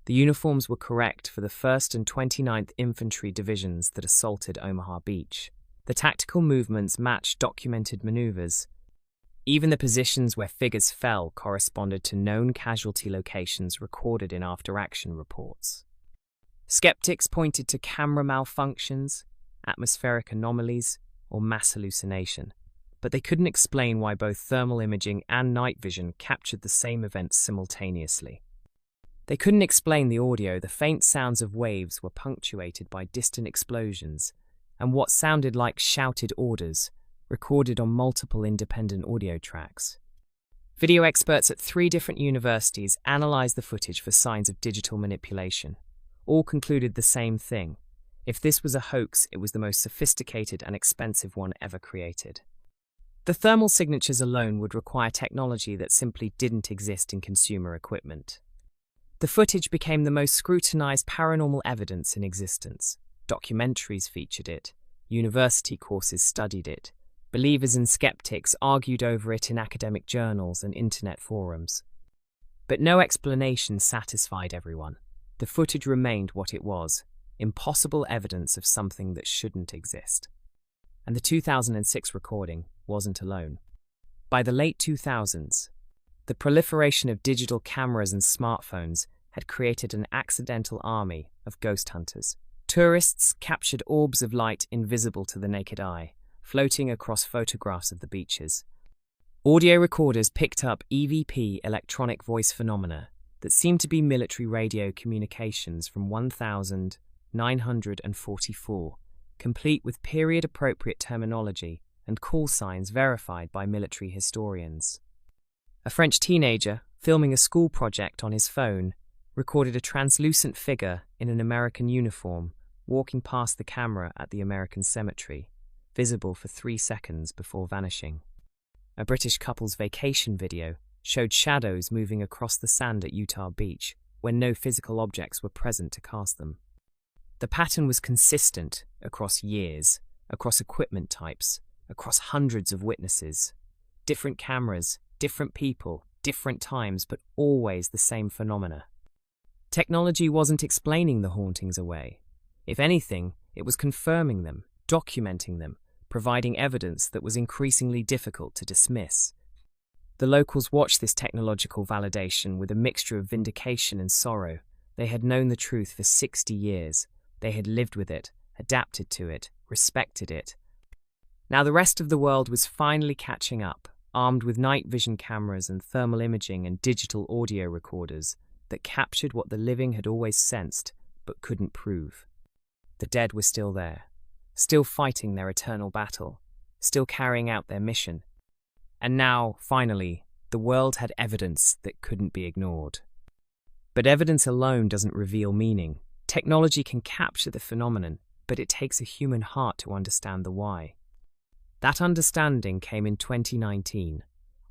The uniforms were correct for the 1st and 29th Infantry Divisions that assaulted Omaha Beach. The tactical movements matched documented maneuvers. Even the positions where figures fell corresponded to known casualty locations recorded in after-action reports. Skeptics pointed to camera malfunctions, atmospheric anomalies, or mass hallucination, but they couldn't explain why both thermal imaging and night vision captured the same events simultaneously. They couldn't explain the audio. The faint sounds of waves were punctuated by distant explosions and what sounded like shouted orders, recorded on multiple independent audio tracks. Video experts at 3 different universities analyzed the footage for signs of digital manipulation. All concluded the same thing. If this was a hoax, it was the most sophisticated and expensive one ever created. The thermal signatures alone would require technology that simply didn't exist in consumer equipment. The footage became the most scrutinized paranormal evidence in existence. Documentaries featured it. University courses studied it. Believers and skeptics argued over it in academic journals and internet forums. But no explanation satisfied everyone. The footage remained what it was, impossible evidence of something that shouldn't exist. And the 2006 recording wasn't alone. By the late 2000s, the proliferation of digital cameras and smartphones had created an accidental army of ghost hunters. Tourists captured orbs of light invisible to the naked eye, floating across photographs of the beaches. Audio recorders picked up EVP electronic voice phenomena that seemed to be military radio communications from 1944, complete with period-appropriate terminology and call signs verified by military historians. A French teenager, filming a school project on his phone, recorded a translucent figure in an American uniform walking past the camera at the American cemetery, visible for 3 seconds before vanishing. A British couple's vacation video showed shadows moving across the sand at Utah Beach when no physical objects were present to cast them. The pattern was consistent across years, across equipment types, across hundreds of witnesses. Different cameras, different people, different times, but always the same phenomena. Technology wasn't explaining the hauntings away. If anything, it was confirming them, documenting them, providing evidence that was increasingly difficult to dismiss. The locals watched this technological validation with a mixture of vindication and sorrow. They had known the truth for 60 years. They had lived with it, adapted to it, respected it. Now the rest of the world was finally catching up, armed with night vision cameras and thermal imaging and digital audio recorders that captured what the living had always sensed but couldn't prove. The dead were still there, still fighting their eternal battle, still carrying out their mission. And now, finally, the world had evidence that couldn't be ignored. But evidence alone doesn't reveal meaning. Technology can capture the phenomenon, but it takes a human heart to understand the why. That understanding came in 2019,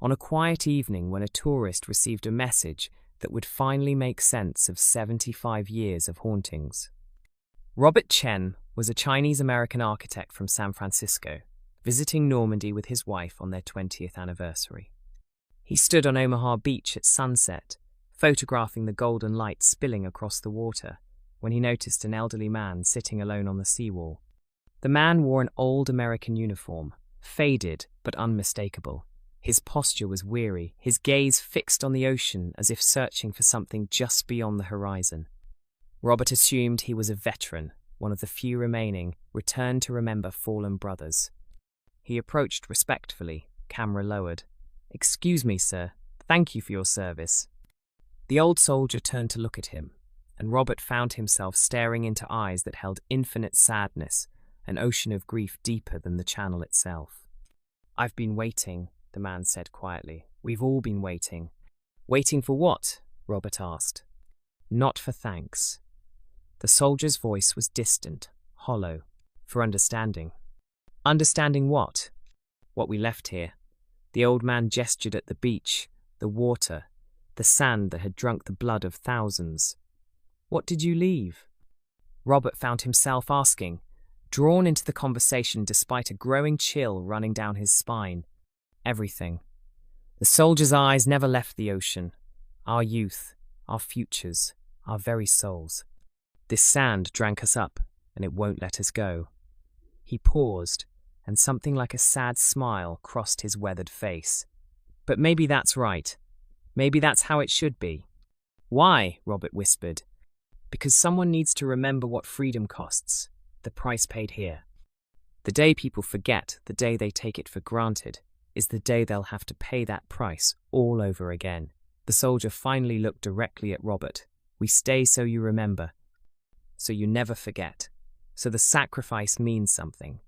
on a quiet evening when a tourist received a message that would finally make sense of 75 years of hauntings. Robert Chen was a Chinese-American architect from San Francisco, visiting Normandy with his wife on their 20th anniversary. He stood on Omaha Beach at sunset, photographing the golden light spilling across the water, when he noticed an elderly man sitting alone on the seawall. The man wore an old American uniform, faded but unmistakable. His posture was weary, his gaze fixed on the ocean as if searching for something just beyond the horizon. Robert assumed he was a veteran, one of the few remaining, returned to remember fallen brothers. He approached respectfully, camera lowered. "Excuse me, sir. Thank you for your service." The old soldier turned to look at him, and Robert found himself staring into eyes that held infinite sadness, an ocean of grief deeper than the channel itself. "I've been waiting," the man said quietly. "We've all been waiting." "Waiting for what?" Robert asked. "Not for thanks." The soldier's voice was distant, hollow. "For understanding." "Understanding what?" "What we left here." The old man gestured at the beach, the water, the sand that had drunk the blood of thousands. "What did you leave?" Robert found himself asking, drawn into the conversation despite a growing chill running down his spine. "Everything." The soldier's eyes never left the ocean. "Our youth, our futures, our very souls. This sand drank us up, and it won't let us go." He paused, and something like a sad smile crossed his weathered face. "But maybe that's right. Maybe that's how it should be." "Why?" Robert whispered. Because someone needs to remember what freedom costs, the price paid here. The day people forget, the day they take it for granted, is the day they'll have to pay that price all over again. The soldier finally looked directly at Robert. We stay so you remember, so you never forget. So the sacrifice means something.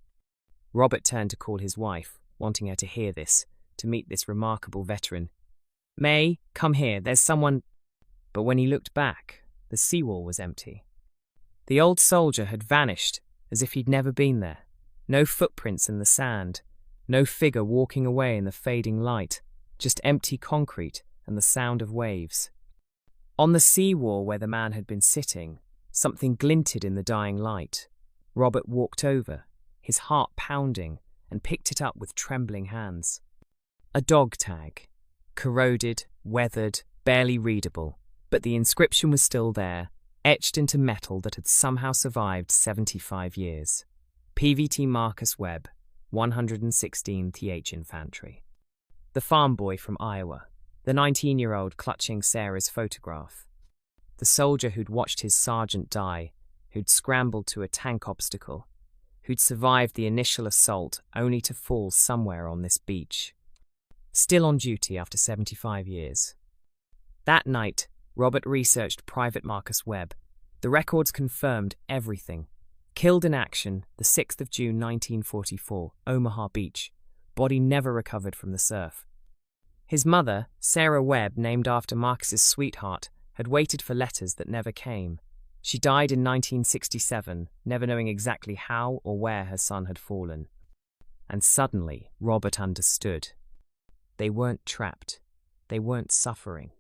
Robert turned to call his wife, wanting her to hear this, to meet this remarkable veteran. May, come here, there's someone. But when he looked back, the seawall was empty. The old soldier had vanished, as if he'd never been there. No footprints in the sand, no figure walking away in the fading light, just empty concrete and the sound of waves. On the seawall where the man had been sitting, something glinted in the dying light. Robert walked over, his heart pounding, and picked it up with trembling hands. A dog tag. Corroded, weathered, barely readable, but the inscription was still there, etched into metal that had somehow survived 75 years. PVT Marcus Webb, 116 TH Infantry. The farm boy from Iowa, the 19-year-old clutching Sarah's photograph. The soldier who'd watched his sergeant die, who'd scrambled to a tank obstacle, who'd survived the initial assault only to fall somewhere on this beach. Still on duty after 75 years. That night, Robert researched Private Marcus Webb. The records confirmed everything. Killed in action, the 6th of June 1944, Omaha Beach. Body never recovered from the surf. His mother, Sarah Webb, named after Marcus's sweetheart, had waited for letters that never came. She died in 1967, never knowing exactly how or where her son had fallen. And suddenly, Robert understood. They weren't trapped. They weren't suffering.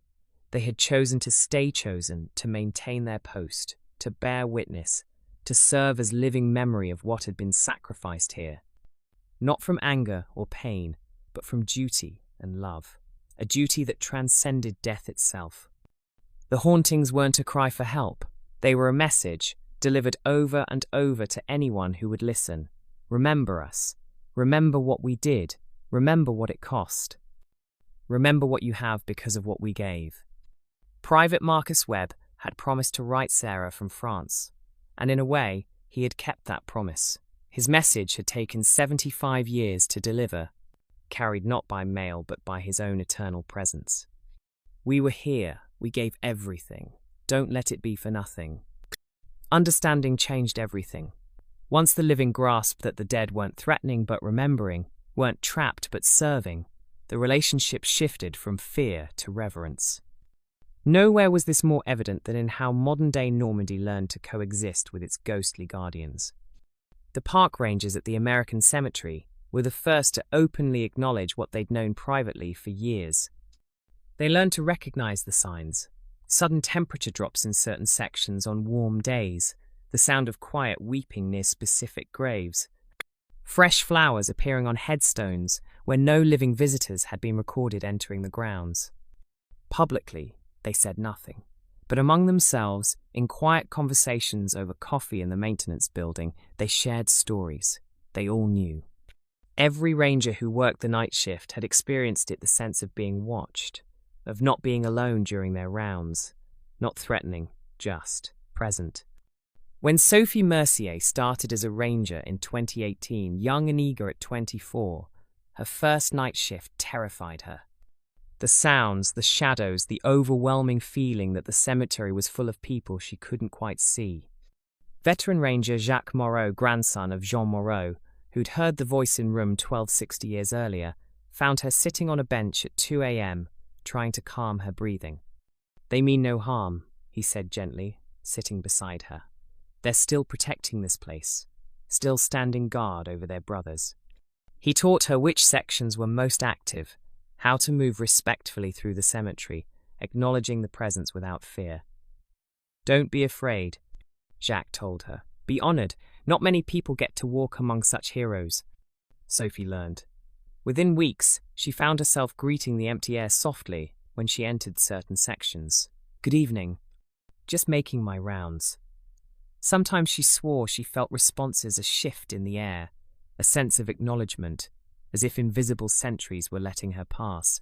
They had chosen to stay chosen, to maintain their post, to bear witness, to serve as living memory of what had been sacrificed here. Not from anger or pain, but from duty and love. A duty that transcended death itself. The hauntings weren't a cry for help. They were a message, delivered over and over to anyone who would listen. Remember us. Remember what we did. Remember what it cost. Remember what you have because of what we gave. Private Marcus Webb had promised to write Sarah from France, and in a way, he had kept that promise. His message had taken 75 years to deliver, carried not by mail but by his own eternal presence. We were here, we gave everything. Don't let it be for nothing. Understanding changed everything. Once the living grasped that the dead weren't threatening but remembering, weren't trapped but serving, the relationship shifted from fear to reverence. Nowhere was this more evident than in how modern-day Normandy learned to coexist with its ghostly guardians. The park rangers at the American cemetery were the first to openly acknowledge what they'd known privately for years. They learned to recognize the signs: sudden temperature drops in certain sections on warm days, the sound of quiet weeping near specific graves, fresh flowers appearing on headstones where no living visitors had been recorded entering the grounds. Publicly, they said nothing, but among themselves, in quiet conversations over coffee in the maintenance building, they shared stories. They all knew. Every ranger who worked the night shift had experienced it, the sense of being watched, of not being alone during their rounds, not threatening, just present. When Sophie Mercier started as a ranger in 2018, young and eager at 24, her first night shift terrified her. The sounds, the shadows, the overwhelming feeling that the cemetery was full of people she couldn't quite see. Veteran ranger Jacques Moreau, grandson of Jean Moreau, who'd heard the voice in room 1260 years earlier, found her sitting on a bench at 2 a.m., trying to calm her breathing. "They mean no harm," he said gently, sitting beside her. "They're still protecting this place, still standing guard over their brothers." He taught her which sections were most active, how to move respectfully through the cemetery, acknowledging the presence without fear. "Don't be afraid," Jacques told her. "Be honored. Not many people get to walk among such heroes," Sophie learned. Within weeks, she found herself greeting the empty air softly when she entered certain sections. "Good evening. Just making my rounds." Sometimes she swore she felt responses a shift in the air, a sense of acknowledgement, as if invisible sentries were letting her pass.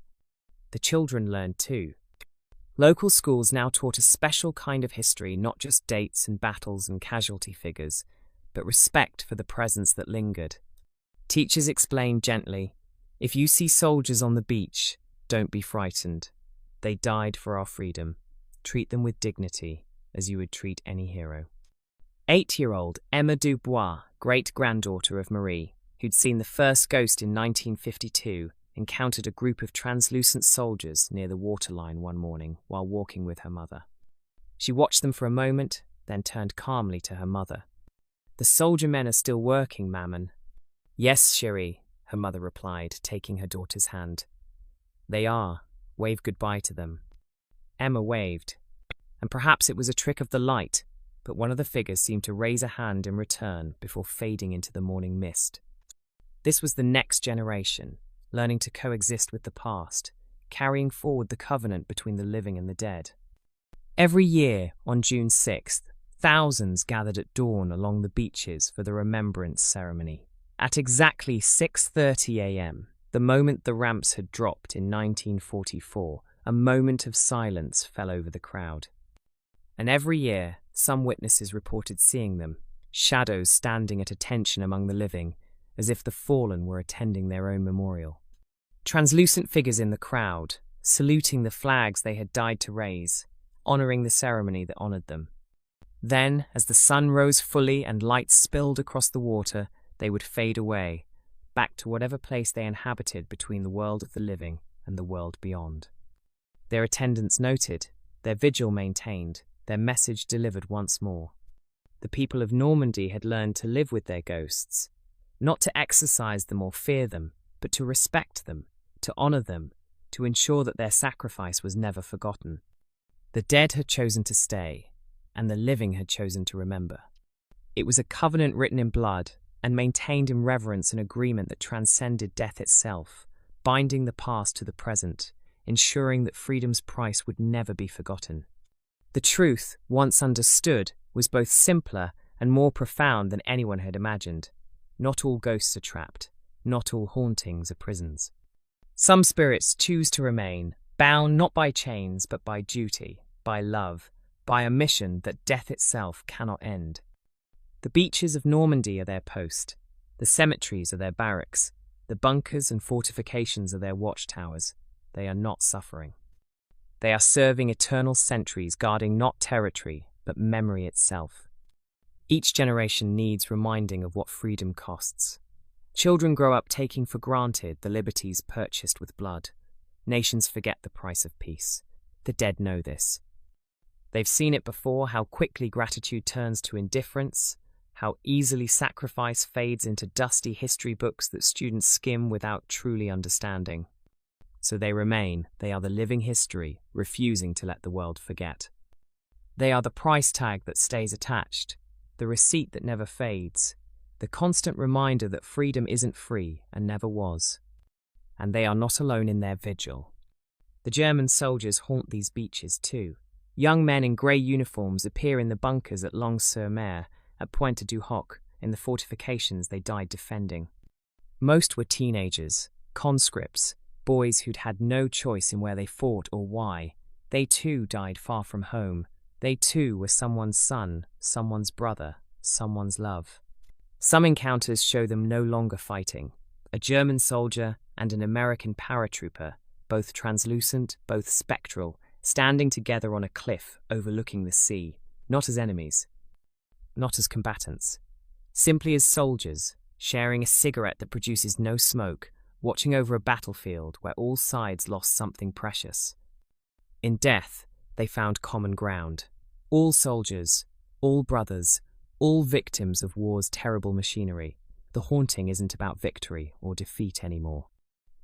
The children learned too. Local schools now taught a special kind of history, not just dates and battles and casualty figures, but respect for the presence that lingered. Teachers explained gently, "If you see soldiers on the beach, don't be frightened. They died for our freedom. Treat them with dignity, as you would treat any hero." 8-year-old Emma Dubois, great-granddaughter of Marie, who'd seen the first ghost in 1952, encountered a group of translucent soldiers near the waterline one morning while walking with her mother. She watched them for a moment, then turned calmly to her mother. "The soldier men are still working, Maman." "Yes, chérie," her mother replied, taking her daughter's hand. "They are. Wave goodbye to them." Emma waved, and perhaps it was a trick of the light, but one of the figures seemed to raise a hand in return before fading into the morning mist. This was the next generation, learning to coexist with the past, carrying forward the covenant between the living and the dead. Every year, on June 6th, thousands gathered at dawn along the beaches for the remembrance ceremony. At exactly 6:30 a.m., the moment the ramps had dropped in 1944, a moment of silence fell over the crowd. And every year, some witnesses reported seeing them, shadows standing at attention among the living, as if the fallen were attending their own memorial. Translucent figures in the crowd, saluting the flags they had died to raise, honouring the ceremony that honoured them. Then, as the sun rose fully and light spilled across the water, they would fade away, back to whatever place they inhabited between the world of the living and the world beyond. Their attendance noted, their vigil maintained, their message delivered once more. The people of Normandy had learned to live with their ghosts, not to exorcise them or fear them, but to respect them, to honour them, to ensure that their sacrifice was never forgotten. The dead had chosen to stay, and the living had chosen to remember. It was a covenant written in blood and maintained in reverence and agreement that transcended death itself, binding the past to the present, ensuring that freedom's price would never be forgotten. The truth, once understood, was both simpler and more profound than anyone had imagined. Not all ghosts are trapped. Not all hauntings are prisons. Some spirits choose to remain, bound not by chains but by duty, by love, by a mission that death itself cannot end. The beaches of Normandy are their post. The cemeteries are their barracks. The bunkers and fortifications are their watchtowers. They are not suffering. They are serving eternal sentries, guarding not territory, but memory itself. Each generation needs reminding of what freedom costs. Children grow up taking for granted the liberties purchased with blood. Nations forget the price of peace. The dead know this. They've seen it before, how quickly gratitude turns to indifference, how easily sacrifice fades into dusty history books that students skim without truly understanding. So they remain. They are the living history, refusing to let the world forget. They are the price tag that stays attached, the receipt that never fades, the constant reminder that freedom isn't free and never was. And they are not alone in their vigil. The German soldiers haunt these beaches too. Young men in grey uniforms appear in the bunkers at Lons-sur-Mer, at Pointe du Hoc, in the fortifications they died defending. Most were teenagers, conscripts, boys who'd had no choice in where they fought or why. They too died far from home. They too were someone's son, someone's brother, someone's love. Some encounters show them no longer fighting. A German soldier and an American paratrooper, both translucent, both spectral, standing together on a cliff overlooking the sea, not as enemies, not as combatants, simply as soldiers, sharing a cigarette that produces no smoke, watching over a battlefield where all sides lost something precious. In death, they found common ground. All soldiers, all brothers, all victims of war's terrible machinery. The haunting isn't about victory or defeat anymore.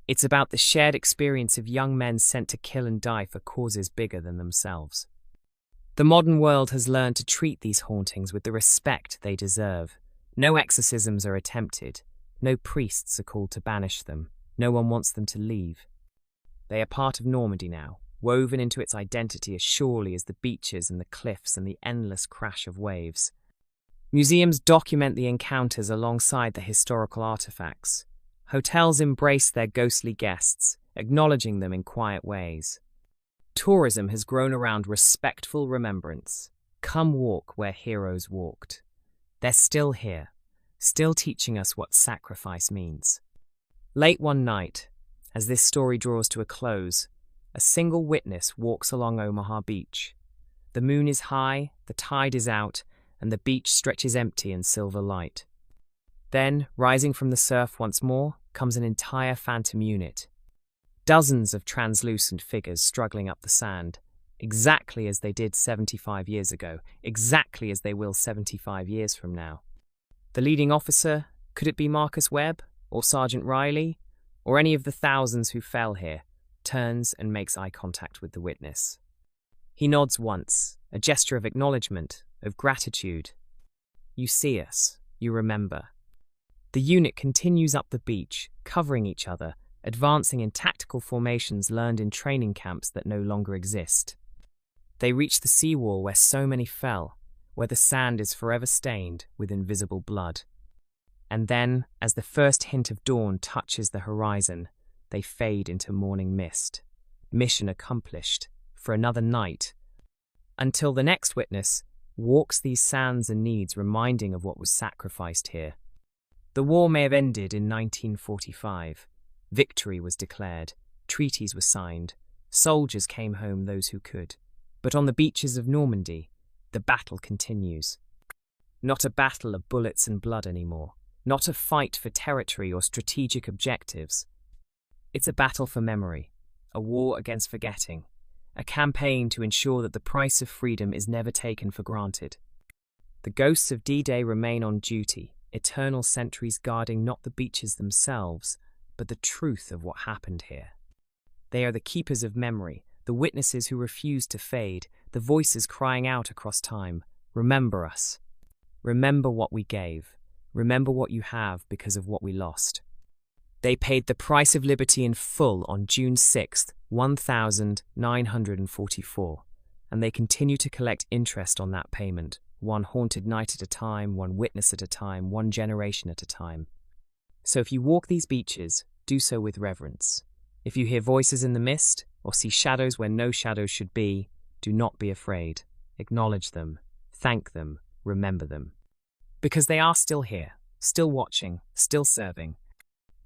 It's about the shared experience of young men sent to kill and die for causes bigger than themselves. The modern world has learned to treat these hauntings with the respect they deserve. No exorcisms are attempted. No priests are called to banish them. No one wants them to leave. They are part of Normandy now, woven into its identity as surely as the beaches and the cliffs and the endless crash of waves. Museums document the encounters alongside the historical artifacts. Hotels embrace their ghostly guests, acknowledging them in quiet ways. Tourism has grown around respectful remembrance. Come walk where heroes walked. They're still here, still teaching us what sacrifice means. Late one night, as this story draws to a close, a single witness walks along Omaha Beach. The moon is high, the tide is out, and the beach stretches empty in silver light. Then, rising from the surf once more, comes an entire phantom unit. Dozens of translucent figures struggling up the sand, exactly as they did 75 years ago, exactly as they will 75 years from now. The leading officer, could it be Marcus Webb, or Sergeant Riley, or any of the thousands who fell here, turns and makes eye contact with the witness. He nods once, a gesture of acknowledgement, of gratitude. You see us, you remember. The unit continues up the beach, covering each other, advancing in tactical formations learned in training camps that no longer exist. They reach the seawall where so many fell, where the sand is forever stained with invisible blood. And then, as the first hint of dawn touches the horizon, they fade into morning mist. Mission accomplished, for another night. Until the next witness walks these sands and needs, reminding of what was sacrificed here. The war may have ended in 1945. Victory was declared, treaties were signed, soldiers came home those who could. But on the beaches of Normandy, the battle continues. Not a battle of bullets and blood anymore, not a fight for territory or strategic objectives. It's a battle for memory, a war against forgetting, a campaign to ensure that the price of freedom is never taken for granted. The ghosts of D-Day remain on duty, eternal sentries guarding not the beaches themselves, but the truth of what happened here. They are the keepers of memory, the witnesses who refuse to fade, the voices crying out across time, remember us. Remember what we gave. Remember what you have because of what we lost. They paid the price of liberty in full on June 6th, 1944, and they continue to collect interest on that payment, one haunted night at a time, one witness at a time, one generation at a time. So if you walk these beaches, do so with reverence. If you hear voices in the mist, or see shadows where no shadows should be, do not be afraid. Acknowledge them, thank them, remember them. Because they are still here, still watching, still serving,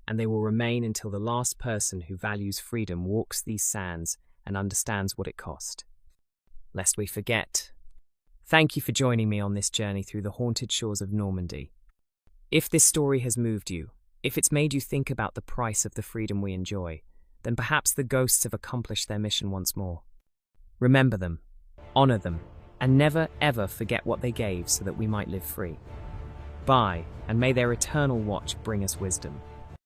and they will remain until the last person who values freedom walks these sands and understands what it cost. Lest we forget. Thank you for joining me on this journey through the haunted shores of Normandy. If this story has moved you, if it's made you think about the price of the freedom we enjoy, then perhaps the ghosts have accomplished their mission once more. Remember them, honor them, and never ever forget what they gave so that we might live free. Bye, and may their eternal watch bring us wisdom.